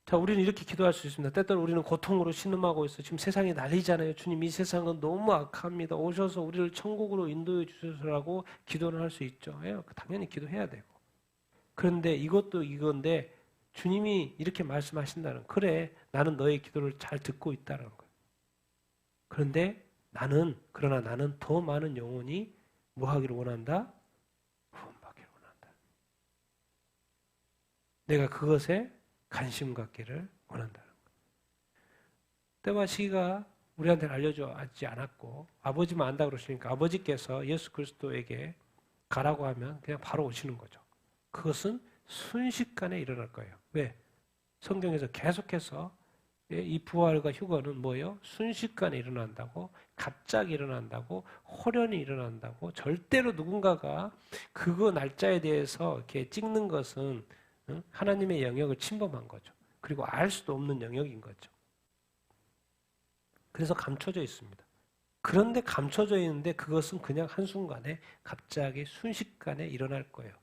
자, 우리는 이렇게 기도할 수 있습니다. 때때로 우리는 고통으로 신음하고 있어요. 지금 세상이 난리잖아요. 주님, 이 세상은 너무 악합니다. 오셔서 우리를 천국으로 인도해 주셔서라고 기도를 할 수 있죠. 당연히 기도해야 되고. 그런데 이것도 이건데 주님이 이렇게 말씀하신다는 그래, 나는 너의 기도를 잘 듣고 있다는 거예요. 그러나 나는 더 많은 영혼이 뭐 하기를 원한다? 구원받기를 원한다. 내가 그것에 관심 갖기를 원한다는 거예요. 때와 시기가 우리한테는 알려주지 않았고 아버지만 안다 그러시니까 아버지께서 예수 그리스도에게 가라고 하면 그냥 바로 오시는 거죠. 그것은 순식간에 일어날 거예요. 왜? 성경에서 계속해서 이 부활과 휴거는 뭐예요? 순식간에 일어난다고, 갑자기 일어난다고, 호련히 일어난다고, 절대로 누군가가 그거 날짜에 대해서 이렇게 찍는 것은 하나님의 영역을 침범한 거죠. 그리고 알 수도 없는 영역인 거죠. 그래서 감춰져 있습니다. 그런데 감춰져 있는데 그것은 그냥 한순간에 갑자기 순식간에 일어날 거예요.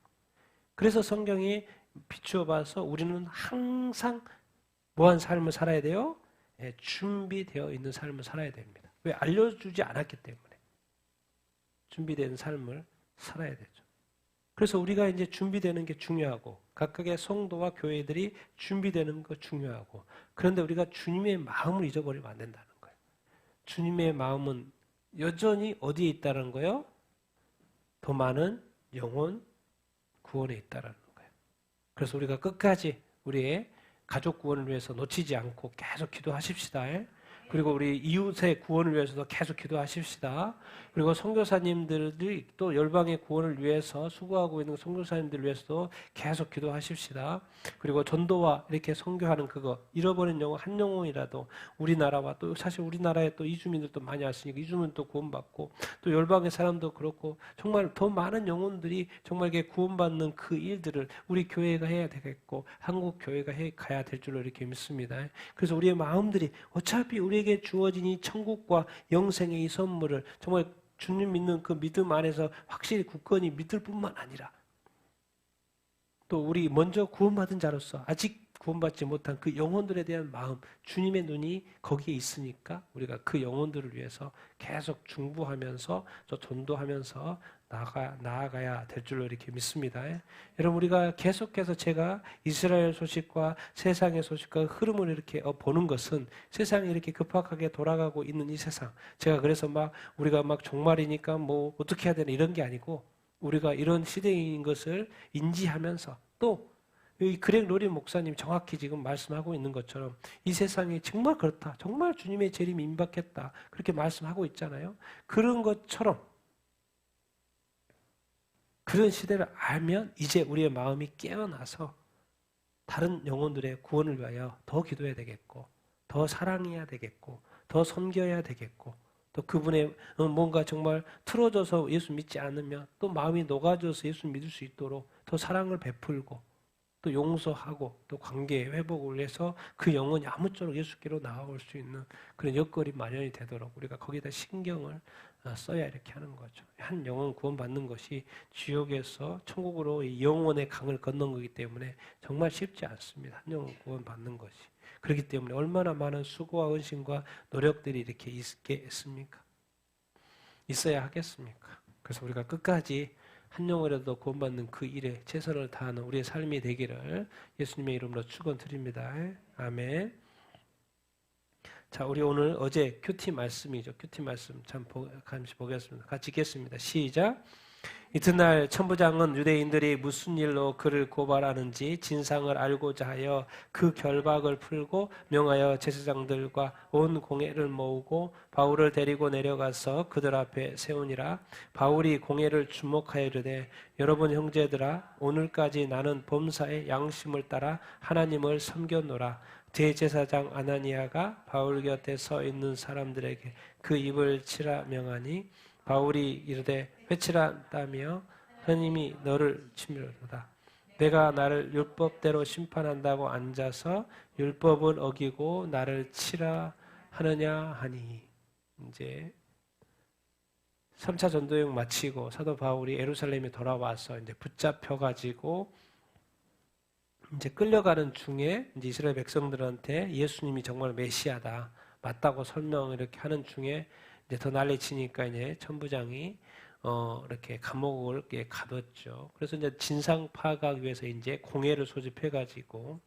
그래서 성경이 비추어 봐서 우리는 항상 뭐한 삶을 살아야 돼요? 준비되어 있는 삶을 살아야 됩니다. 왜? 알려주지 않았기 때문에. 준비된 삶을 살아야 되죠. 그래서 우리가 이제 준비되는 게 중요하고, 각각의 성도와 교회들이 준비되는 거 중요하고, 그런데 우리가 주님의 마음을 잊어버리면 안 된다는 거예요. 주님의 마음은 여전히 어디에 있다는 거예요? 더 많은 영혼 구원에 있다는 거예요. 그래서 우리가 끝까지 우리의 가족 구원을 위해서 놓치지 않고 계속 기도하십시다. 그리고 우리 이웃의 구원을 위해서도 계속 기도하십시다. 그리고 선교사님들이 또 열방의 구원을 위해서 수고하고 있는 선교사님들을 위해서도 계속 기도하십시다. 그리고 전도와 이렇게 선교하는 그거 잃어버린 영혼 한 영혼이라도 우리나라와 또 사실 우리나라에 또 이주민들도 많이 왔으니까 이주민도 구원받고 또 열방의 사람도 그렇고 정말 더 많은 영혼들이 정말 이렇게 구원받는 그 일들을 우리 교회가 해야 되겠고 한국 교회가 가야 될 줄로 이렇게 믿습니다. 그래서 우리의 마음들이 어차피 우리에게 주어진 이 천국과 영생의 이 선물을 정말 주님 믿는 그 믿음 안에서 확실히 굳건히 믿을 뿐만 아니라 또 우리 먼저 구원받은 자로서 아직 구원받지 못한 그 영혼들에 대한 마음, 주님의 눈이 거기에 있으니까 우리가 그 영혼들을 위해서 계속 중보하면서 또 전도하면서 나아가야 될 줄로 이렇게 믿습니다. 여러분 우리가 계속해서 제가 이스라엘 소식과 세상의 소식과 흐름을 이렇게 보는 것은 세상이 이렇게 급박하게 돌아가고 있는 이 세상, 제가 그래서 우리가 종말이니까 뭐 어떻게 해야 되나 이런 게 아니고 우리가 이런 시대인 것을 인지하면서 또 이 그렉 로리 목사님 정확히 지금 말씀하고 있는 것처럼 이 세상이 정말 그렇다. 정말 주님의 재림이 임박했다. 그렇게 말씀하고 있잖아요. 그런 것처럼 그런 시대를 알면 이제 우리의 마음이 깨어나서 다른 영혼들의 구원을 위하여 더 기도해야 되겠고 더 사랑해야 되겠고 더 섬겨야 되겠고 또 그분의 뭔가 정말 틀어져서 예수 믿지 않으면 또 마음이 녹아져서 예수 믿을 수 있도록 더 사랑을 베풀고 또 용서하고 또 관계 회복을 위해서 그 영혼이 아무쪼록 예수께로 나아올 수 있는 그런 여건이 마련이 되도록 우리가 거기다 신경을 써야 이렇게 하는 거죠. 한 영혼 구원받는 것이 지옥에서 천국으로 이 영혼의 강을 건넌 거기 때문에 정말 쉽지 않습니다. 한 영혼 구원받는 것이. 그렇기 때문에 얼마나 많은 수고와 헌신과 노력들이 이렇게 있겠습니까? 있어야 하겠습니까? 그래서 우리가 끝까지 한 영혼이라도 구원받는 그 일에 최선을 다하는 우리의 삶이 되기를 예수님의 이름으로 축원드립니다. 아멘. 자, 우리 오늘 어제 큐티 말씀이죠. 큐티 말씀 잠시 보겠습니다. 같이 읽겠습니다. 시작. 이튿날 천부장은 유대인들이 무슨 일로 그를 고발하는지 진상을 알고자 하여 그 결박을 풀고 명하여 제사장들과 온 공회를 모으고 바울을 데리고 내려가서 그들 앞에 세우니라. 바울이 공회를 주목하여 이르되 여러분 형제들아 오늘까지 나는 범사의 양심을 따라 하나님을 섬겼노라. 대제사장 아나니아가 바울 곁에 서 있는 사람들에게 그 입을 치라 명하니 바울이 이르되 회치란다며 하나님이 너를 치밀어도다. 내가 나를 율법대로 심판한다고 앉아서 율법을 어기고 나를 치라 하느냐 하니. 이제 3차 전도여행 마치고 사도 바울이 예루살렘에 돌아와서 이제 붙잡혀가지고 이제 끌려가는 중에 이제 이스라엘 백성들한테 예수님이 정말 메시아다 맞다고 설명 이렇게 하는 중에 이제 더 난리치니까 이제 천부장이 이렇게 감옥을 이렇게 가뒀죠. 그래서 이제 진상 파악하기 위해서 이제 공회를 소집해가지고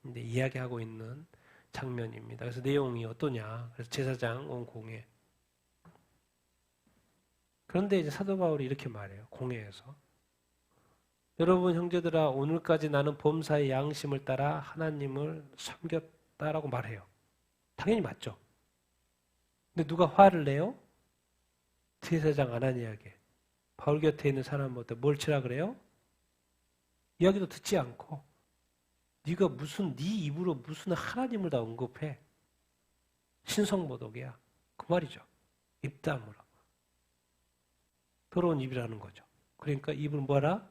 이제 이야기하고 있는 장면입니다. 그래서 내용이 어떠냐? 그래서 제사장 온 공회. 그런데 이제 사도 바울이 이렇게 말해요. 공회에서. 여러분 형제들아 오늘까지 나는 범사의 양심을 따라 하나님을 섬겼다라고 말해요. 당연히 맞죠. 근데 누가 화를 내요? 대제사장 아나니아에게. 바울 곁에 있는 사람한테 뭘 치라 그래요? 이야기도 듣지 않고 네가 네 입으로 무슨 하나님을 다 언급해. 신성모독이야. 그 말이죠. 입담으로. 더러운 입이라는 거죠. 그러니까 입을 뭐라?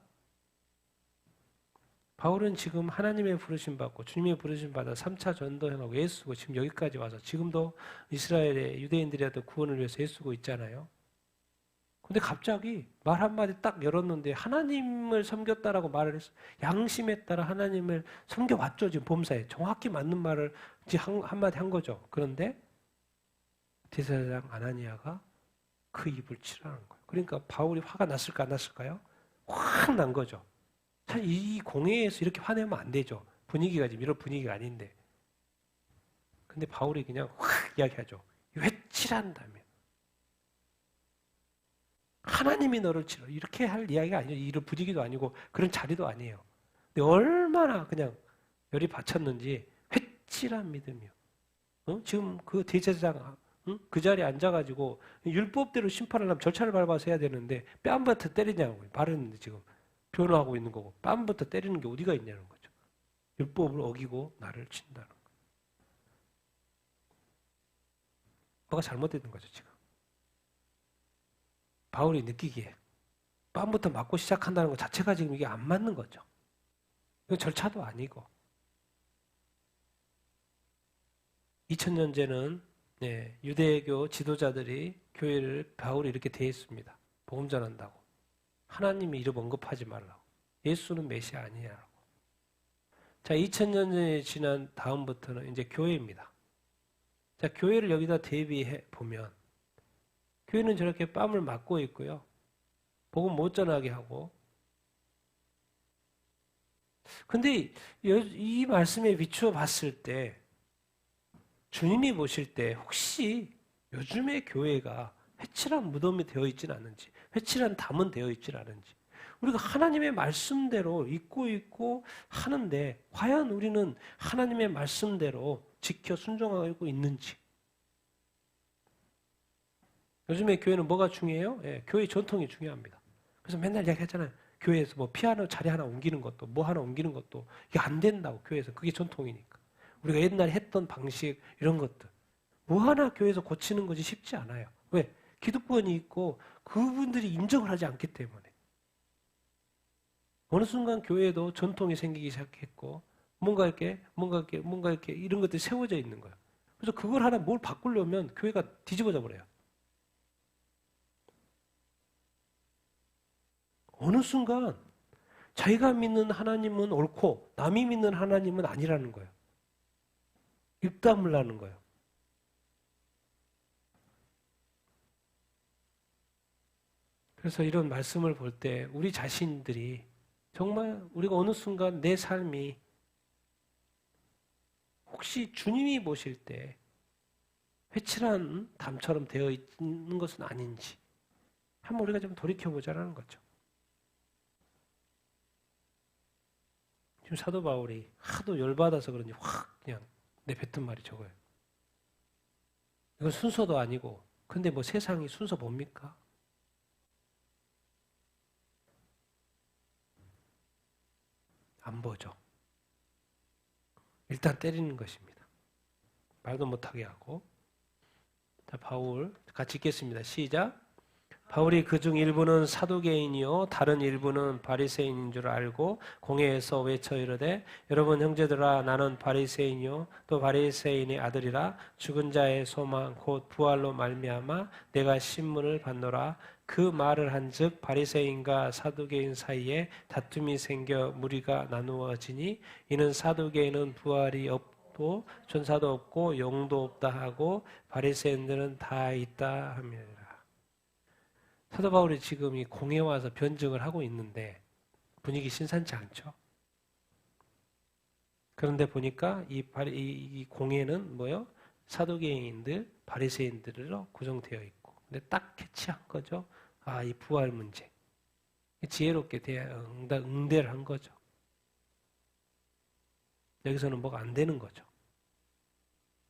바울은 지금 하나님의 부르심 받고 주님의 부르심 받아 3차 전도 행하고 애쓰고 지금 여기까지 와서 지금도 이스라엘의 유대인들이라도 구원을 위해서 애쓰고 있잖아요. 근데 갑자기 말 한마디 딱 열었는데 하나님을 섬겼다라고 말을 했어. 양심에 따라 하나님을 섬겨왔죠. 지금 범사에. 정확히 맞는 말을 한마디 한 거죠. 그런데 대제사장 아나니아가 그 입을 치라는 거예요. 그러니까 바울이 화가 났을까 안 났을까요? 확 난 거죠. 사실 이 공회에서 이렇게 화내면 안 되죠. 분위기가 지금 이런 분위기가 아닌데. 근데 바울이 그냥 확 이야기하죠. 왜 치란다며. 하나님이 너를 치러. 이렇게 할 이야기가 아니에요. 이런 분위기도 아니고 그런 자리도 아니에요. 근데 얼마나 그냥 열이 받쳤는지 회칠한 믿음이요. 지금 그 대제사장 그 자리에 앉아가지고 율법대로 심판을 하면 절차를 밟아서 해야 되는데 뺨부터 때리냐고 말했는데 지금 변호하고 있는 거고 뺨부터 때리는 게 어디가 있냐는 거죠. 율법을 어기고 나를 친다는 거. 뭐가 잘못된 거죠 지금. 바울이 느끼기에 뺨부터 맞고 시작한다는 것 자체가 지금 이게 안 맞는 거죠. 이건 절차도 아니고 2000년째는 유대교 지도자들이 교회를 바울이 이렇게 대했습니다. 복음 전한다고. 하나님의 이름 언급하지 말라고. 예수는 메시아 아니냐라고. 자, 2000년이 지난 다음부터는 이제 교회입니다. 자, 교회를 여기다 대비해 보면 교회는 저렇게 뺨을 맞고 있고요. 복음 못 전하게 하고. 근데 이 말씀에 비추어 봤을 때 주님이 보실 때 혹시 요즘의 교회가 회칠한 무덤이 되어 있지는 않은지, 회칠한 담은 되어 있지는 않은지, 우리가 하나님의 말씀대로 있고 하는데 과연 우리는 하나님의 말씀대로 지켜 순종하고 있는지. 요즘에 교회는 뭐가 중요해요? 교회 전통이 중요합니다. 그래서 맨날 이야기하잖아요. 교회에서 뭐 피아노 자리 하나 옮기는 것도 뭐 하나 옮기는 것도 이게 안 된다고 교회에서. 그게 전통이니까. 우리가 옛날에 했던 방식 이런 것들 뭐 하나 교회에서 고치는 것이 쉽지 않아요. 왜? 기득권이 있고 그분들이 인정을 하지 않기 때문에. 어느 순간 교회에도 전통이 생기기 시작했고 뭔가 이렇게 이런 것들이 세워져 있는 거예요. 그래서 그걸 하나 뭘 바꾸려면 교회가 뒤집어져 버려요. 어느 순간 자기가 믿는 하나님은 옳고 남이 믿는 하나님은 아니라는 거예요. 입다물라는 거예요. 그래서 이런 말씀을 볼 때 우리 자신들이 정말 우리가 어느 순간 내 삶이 혹시 주님이 보실 때 회칠한 담처럼 되어 있는 것은 아닌지 한번 우리가 좀 돌이켜보자라는 거죠. 지금 사도 바울이 하도 열받아서 그런지 확 그냥 내뱉은 말이 저거예요. 이건 순서도 아니고 근데 뭐 세상이 순서 뭡니까? 안 보죠. 일단 때리는 것입니다. 말도 못하게 하고. 자, 바울 같이 읽겠습니다. 시작. 바울이 그중 일부는 사두개인이요 다른 일부는 바리새인인 줄 알고 공회에서 외쳐 이르되 여러분 형제들아 나는 바리새인이요 또 바리새인의 아들이라 죽은 자의 소망 곧 부활로 말미암아 내가 신문을 받노라. 그 말을 한즉 바리새인과 사두개인 사이에 다툼이 생겨 무리가 나누어지니 이는 사두개인은 부활이 없고 전사도 없고 영도 없다 하고 바리새인들은 다 있다 하며 사도 바울이 지금 이 공회에 와서 변증을 하고 있는데 분위기 신선치 않죠. 그런데 보니까 이 공회는 뭐요? 사두개인들, 바리새인들로 구성되어 있고, 근데 딱 캐치한 거죠. 아, 이 부활 문제. 지혜롭게 응대를 한 거죠. 여기서는 뭐가 안 되는 거죠.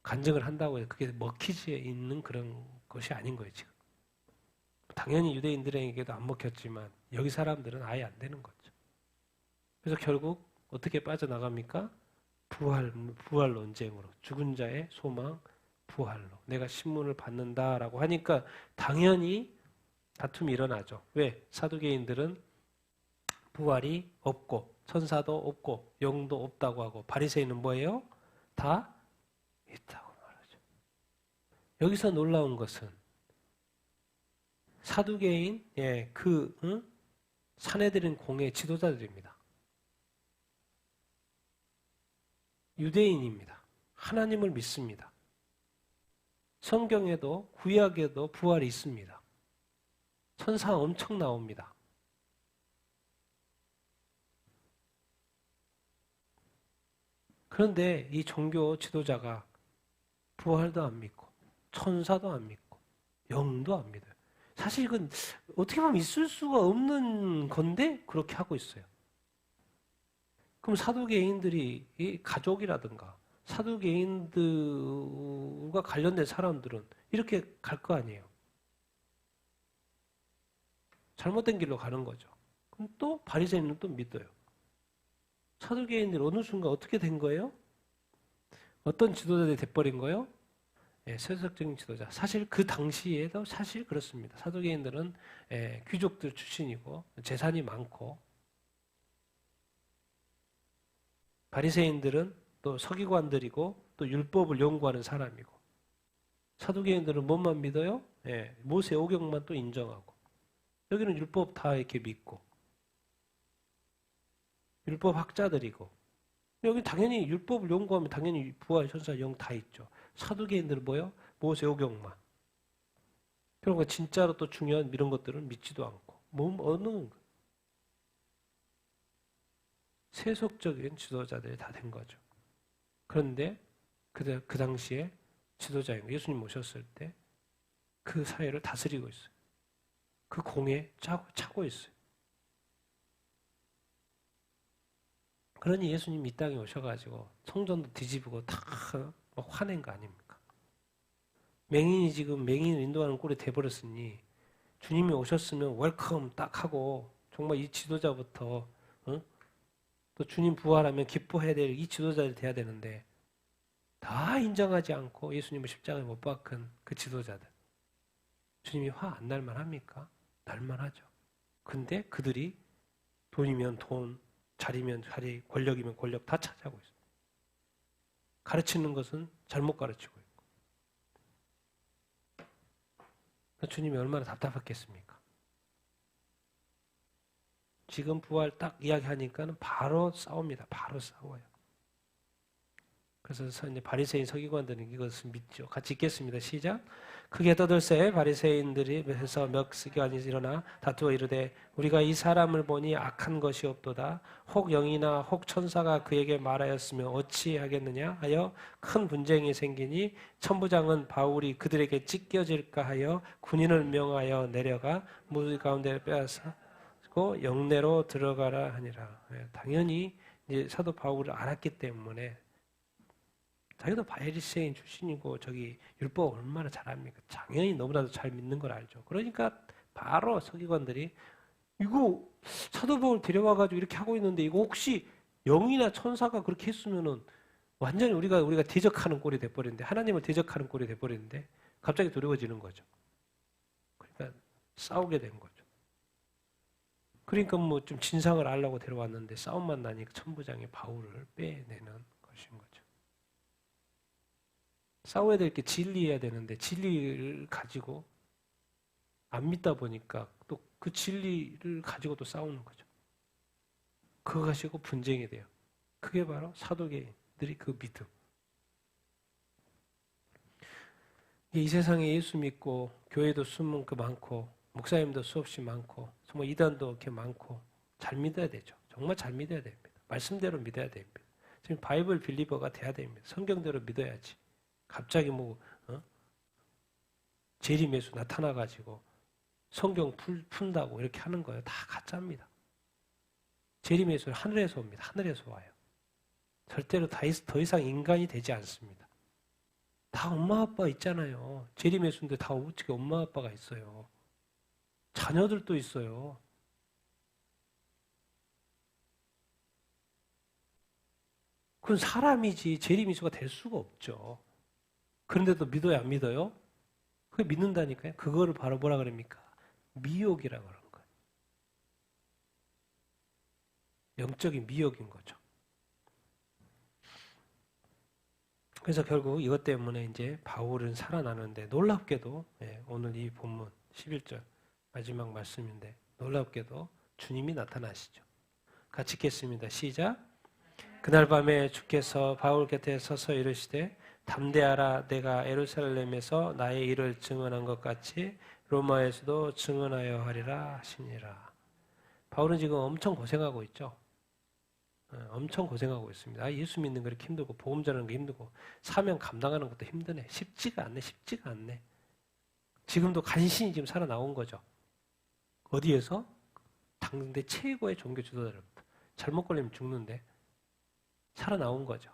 간증을 한다고 해서 그게 먹히지 있는 그런 것이 아닌 거예요, 지금. 당연히 유대인들에게도 안 먹혔지만 여기 사람들은 아예 안 되는 거죠. 그래서 결국 어떻게 빠져나갑니까? 부활 논쟁으로 죽은 자의 소망, 부활로 내가 신문을 받는다라고 하니까 당연히 다툼이 일어나죠. 왜? 사두개인들은 부활이 없고 천사도 없고 영도 없다고 하고 바리새인은 뭐예요? 다 있다고 말하죠. 여기서 놀라운 것은 사두개인 사내들인 공의 지도자들입니다. 유대인입니다. 하나님을 믿습니다. 성경에도 구약에도 부활이 있습니다. 천사 엄청 나옵니다. 그런데 이 종교 지도자가 부활도 안 믿고 천사도 안 믿고 영도 안 믿어요. 사실 이건 어떻게 보면 있을 수가 없는 건데 그렇게 하고 있어요. 그럼 사두개인들이 가족이라든가 사두개인들과 관련된 사람들은 이렇게 갈 거 아니에요. 잘못된 길로 가는 거죠. 그럼 또 바리새인은 또 믿어요. 사두개인들이 어느 순간 어떻게 된 거예요? 어떤 지도자들이 돼버린 거예요? 세속적인 지도자. 사실 그 당시에도 사실 그렇습니다. 사두개인들은 귀족들 출신이고 재산이 많고 바리새인들은 또 서기관들이고 또 율법을 연구하는 사람이고 사두개인들은 뭐만 믿어요? 모세 오경만 또 인정하고 여기는 율법 다 이렇게 믿고 율법 학자들이고 여기 당연히 율법을 연구하면 당연히 부활, 천사, 영 다 있죠. 사두개인들은 뭐요? 모세 오경만. 그러니까 진짜로 또 중요한 이런 것들은 믿지도 않고 어느 세속적인 지도자들이 다 된 거죠. 그런데 그 당시에 지도자인 예수님 오셨을 때 그 사회를 다스리고 있어요. 그 공에 차고 있어요. 그러니 예수님 이 땅에 오셔가지고 성전도 뒤집고 다 화낸 거 아닙니까? 맹인이 지금 맹인을 인도하는 꼴이 돼버렸으니 주님이 오셨으면 웰컴 딱 하고 정말 이 지도자부터 또 주님 부활하면 기뻐해야 될 이 지도자들이 돼야 되는데 다 인정하지 않고 예수님을 십자가에 못 박은 그 지도자들 주님이 화 안 날만 합니까? 날만 하죠. 근데 그들이 돈이면 돈, 자리면 자리, 권력이면 권력 다 차지하고 있어요. 가르치는 것은 잘못 가르치고 있고. 주님이 얼마나 답답했겠습니까? 지금 부활 딱 이야기하니까는 바로 싸웁니다. 바로 싸워요. 그래서 이제 바리새인 서기관들은 이것을 믿죠. 같이 읽겠습니다. 시작. 크게 떠들세 바리새인들이 해서 몇 서기관이 일어나 다투어 이르되 우리가 이 사람을 보니 악한 것이 없도다. 혹 영이나 혹 천사가 그에게 말하였으면 어찌 하겠느냐 하여 큰 분쟁이 생기니 천부장은 바울이 그들에게 찢겨질까 하여 군인을 명하여 내려가 무리 가운데 빼앗고 영내로 들어가라 하니라. 당연히 이제 사도 바울을 알았기 때문에 자기도 바리새인 출신이고 저기 율법 얼마나 잘합니까? 당연히 너무나도 잘 믿는 걸 알죠. 그러니까 바로 서기관들이 이거 사도 바울 데려와가지고 이렇게 하고 있는데 이거 혹시 영이나 천사가 그렇게 했으면은 완전히 우리가 대적하는 꼴이 돼버리는데 하나님을 대적하는 꼴이 돼버리는데 갑자기 두려워지는 거죠. 그러니까 싸우게 된 거죠. 그러니까 뭐 좀 진상을 알려고 데려왔는데 싸움만 나니까 천부장이 바울을 빼내는 것인 거죠. 싸워야 될 게 진리해야 되는데 진리를 가지고 안 믿다 보니까 또 그 진리를 가지고 또 싸우는 거죠. 그거 가지고 분쟁이 돼요. 그게 바로 사도계들이 그 믿음. 이 세상에 예수 믿고 교회도 수문 그 많고 목사님도 수없이 많고 정말 이단도 이렇게 많고 잘 믿어야 되죠. 정말 잘 믿어야 됩니다. 말씀대로 믿어야 됩니다. 지금 바이블 빌리버가 돼야 됩니다. 성경대로 믿어야지. 갑자기 재림예수 나타나가지고 성경 푼다고 이렇게 하는 거예요. 다 가짜입니다. 재림예수는 하늘에서 옵니다. 하늘에서 와요. 절대로 더 이상 인간이 되지 않습니다. 다 엄마 아빠 있잖아요. 재림예수인데 다 어떻게 엄마 아빠가 있어요. 자녀들도 있어요. 그건 사람이지 재림예수가 될 수가 없죠. 그런데도 믿어요, 안 믿어요? 그게 믿는다니까요. 그거를 바로 뭐라 그럽니까? 미혹이라고 그러는 거예요. 영적인 미혹인 거죠. 그래서 결국 이것 때문에 이제 바울은 살아나는데 놀랍게도 오늘 이 본문 11절 마지막 말씀인데 놀랍게도 주님이 나타나시죠. 같이 읽겠습니다. 시작. 그날 밤에 주께서 바울 곁에 서서 이르시되 담대하라 내가 예루살렘에서 나의 일을 증언한 것 같이 로마에서도 증언하여 하리라 하시니라. 바울은 지금 엄청 고생하고 있죠. 엄청 고생하고 있습니다. 예수 믿는 거 이렇게 힘들고 복음 전하는 거 힘들고 사명 감당하는 것도 힘드네. 쉽지가 않네. 지금도 간신히 지금 살아나온 거죠. 어디에서? 당대 최고의 종교 지도자로부터. 잘못 걸리면 죽는데 살아나온 거죠.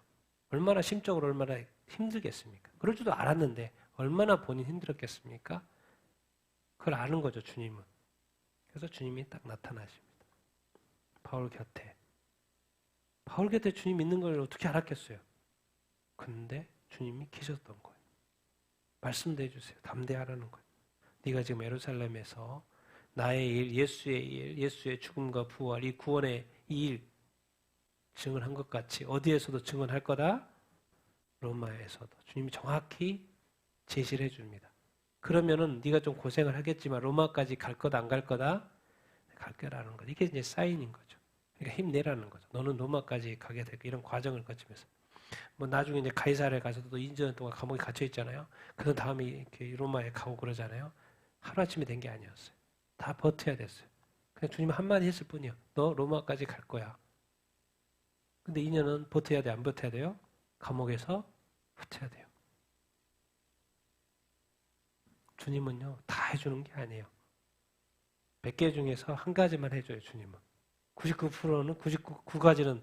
얼마나 심적으로 얼마나 힘들겠습니까? 그럴 줄도 알았는데 얼마나 본인 힘들었겠습니까? 그걸 아는 거죠, 주님은. 그래서 주님이 딱 나타나십니다. 바울 곁에. 바울 곁에 주님 있는 걸 어떻게 알았겠어요? 근데 주님이 계셨던 거예요. 말씀도 해주세요. 담대하라는 거예요. 네가 지금 예루살렘에서 나의 일, 예수의 죽음과 부활, 이 구원의 이 일 증언한 것 같이 어디에서도 증언할 거다? 로마에서도. 주님이 정확히 제시를 해줍니다. 그러면은 네가 좀 고생을 하겠지만 로마까지 갈 거다 안 갈 거다? 갈 거라는 거. 이게 이제 사인인 거죠. 그러니까 힘내라는 거죠. 너는 로마까지 가게 되고 이런 과정을 거치면서. 뭐 나중에 이제 가이사랴에 가서도 2년 동안 감옥에 갇혀 있잖아요. 그 다음에 이렇게 로마에 가고 그러잖아요. 하루아침에 된 게 아니었어요. 다 버텨야 됐어요. 그냥 주님 한마디 했을 뿐이요. 너 로마까지 갈 거야. 근데 2년은 버텨야 돼, 안 버텨야 돼요? 감옥에서 버텨야 돼요. 주님은요, 다 해주는 게 아니에요. 100개 중에서 한 가지만 해줘요, 주님은. 99%는, 99가지는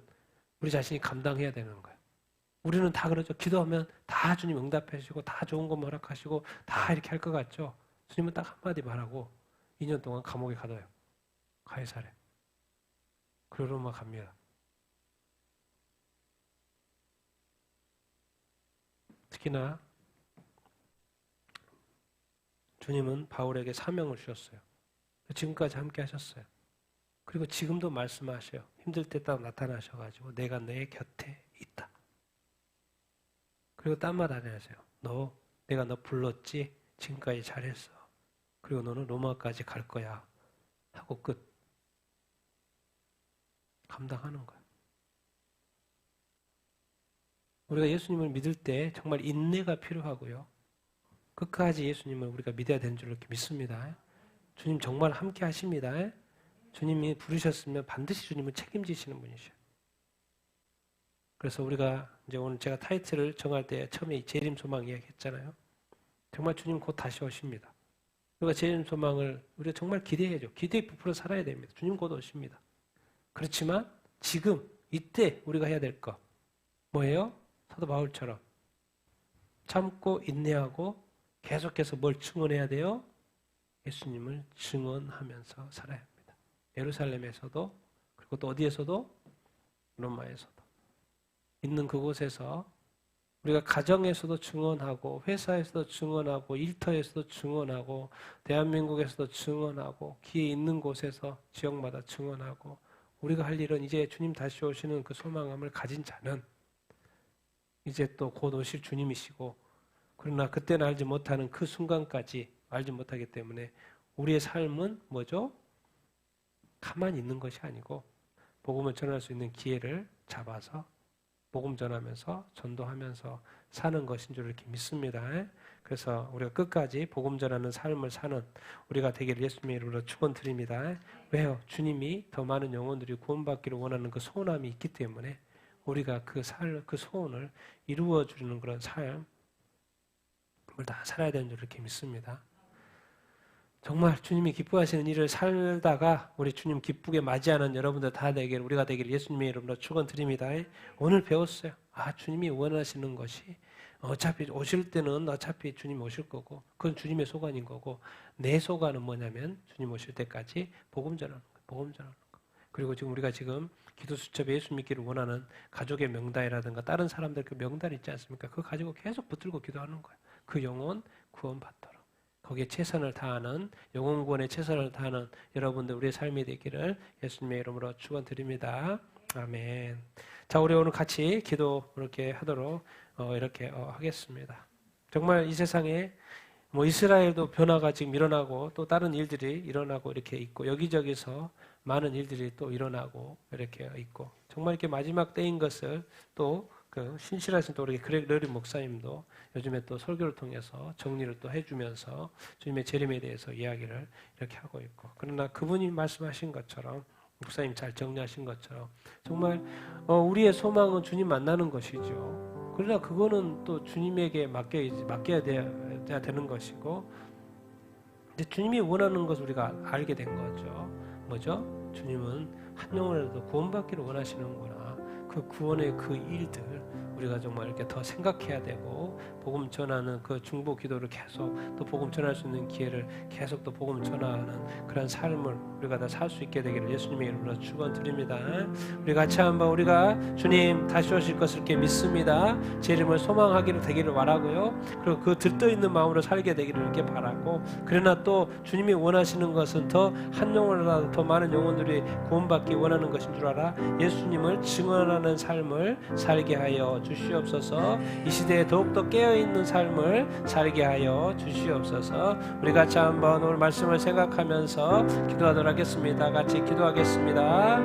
우리 자신이 감당해야 되는 거예요. 우리는 다 그러죠. 기도하면 다 주님 응답해 주시고, 다 좋은 거 허락하시고, 다 이렇게 할 것 같죠. 주님은 딱 한마디 말하고, 2년 동안 감옥에 가둬요. 가이사랴. 그리고 로마 갑니다. 특히나 주님은 바울에게 사명을 주셨어요. 지금까지 함께 하셨어요. 그리고 지금도 말씀하셔요. 힘들 때 딱 나타나셔가지고 내가 내 곁에 있다. 그리고 딴 말 안 하세요. 내가 너 불렀지? 지금까지 잘했어. 그리고 너는 로마까지 갈 거야. 하고 끝. 감당하는 거예요. 우리가 예수님을 믿을 때 정말 인내가 필요하고요. 끝까지 예수님을 우리가 믿어야 되는 줄 이렇게 믿습니다. 주님 정말 함께 하십니다. 주님이 부르셨으면 반드시 주님은 책임지시는 분이셔요. 그래서 우리가 이제 오늘 제가 타이틀을 정할 때 처음에 재림 소망 이야기했잖아요. 정말 주님 곧 다시 오십니다. 우리가 재림 소망을 우리가 정말 기대해야죠. 기대에 부풀어 살아야 됩니다. 주님 곧 오십니다. 그렇지만 지금 이때 우리가 해야 될 거 뭐예요? 사도 바울처럼 참고 인내하고 계속해서 뭘 증언해야 돼요? 예수님을 증언하면서 살아야 합니다. 예루살렘에서도 그리고 또 어디에서도 로마에서도 있는 그곳에서 우리가 가정에서도 증언하고 회사에서도 증언하고 일터에서도 증언하고 대한민국에서도 증언하고 기회 있는 곳에서 지역마다 증언하고 우리가 할 일은 이제 주님 다시 오시는 그 소망함을 가진 자는 이제 또 곧 오실 주님이시고 그러나 그때는 알지 못하는 그 순간까지 알지 못하기 때문에 우리의 삶은 뭐죠? 가만히 있는 것이 아니고 복음을 전할 수 있는 기회를 잡아서 복음 전하면서 전도하면서 사는 것인 줄 이렇게 믿습니다. 그래서 우리가 끝까지 복음 전하는 삶을 사는 우리가 되기를 예수님의 이름으로 축원드립니다. 왜요? 주님이 더 많은 영혼들이 구원받기를 원하는 그 소원함이 있기 때문에 우리가 그 소원을 이루어 주는 그런 삶을 다 살아야 되는 줄 이렇게 믿습니다. 정말 주님이 기뻐하시는 일을 살다가 우리 주님 기쁘게 맞이하는 여러분들 다 되기를 우리가 되기를 예수님의 이름으로 축원드립니다. 오늘 배웠어요. 주님이 원하시는 것이 어차피 오실 때는 어차피 주님 오실 거고 그건 주님의 소관인 거고 내 소관은 뭐냐면 주님 오실 때까지 복음 전하는 거, 복음 전하는 거. 그리고 지금 우리가 지금 기도 수첩에 예수 믿기를 원하는 가족의 명단이라든가 다른 사람들 그 명단 있지 않습니까? 그거 가지고 계속 붙들고 기도하는 거예요. 그 영혼 구원받도록. 거기에 최선을 다하는, 영혼 구원에 최선을 다하는 여러분들 우리의 삶이 되기를 예수님의 이름으로 축원드립니다. 아멘. 자, 우리 오늘 같이 기도 이렇게 하도록 이렇게 하겠습니다. 정말 이 세상에 뭐 이스라엘도 변화가 지금 일어나고 또 다른 일들이 일어나고 이렇게 있고 여기저기서 많은 일들이 또 일어나고 이렇게 있고 정말 이렇게 마지막 때인 것을 또 그 신실하신 또 우리 그렉 러리 목사님도 요즘에 또 설교를 통해서 정리를 또 해주면서 주님의 재림에 대해서 이야기를 이렇게 하고 있고 그러나 그분이 말씀하신 것처럼 목사님 잘 정리하신 것처럼 정말 우리의 소망은 주님 만나는 것이죠. 그러나 그거는 또 주님에게 맡겨야 되는 것이고 이제 주님이 원하는 것을 우리가 알게 된 거죠. 뭐죠? 주님은 한 영혼이라도 구원받기를 원하시는구나. 그 구원의 그 일들 우리가 정말 이렇게 더 생각해야 되고 복음 전하는 그 중보 기도를 계속 또 복음 전할 수 있는 기회를 계속 또 복음 전하는 그런 삶을 우리가 다 살 수 있게 되기를 예수님의 이름으로 축원드립니다. 우리 같이 한번 우리가 주님 다시 오실 것을 이렇게 믿습니다. 제 이름을 소망하기를 되기를 바라고요. 그리고 그 들떠 있는 마음으로 살게 되기를 이렇게 바라고 그러나 또 주님이 원하시는 것은 더 한 영혼이라도 더 많은 영혼들이 구원받기 원하는 것인 줄 알아 예수님을 증언하는 삶을 살게 하여 주시옵소서. 이 시대에 더욱더 깨어있는 삶을 살게 하여 주시옵소서. 우리 같이 한번 오늘 말씀을 생각하면서 기도하도록 하겠습니다. 같이 기도하겠습니다.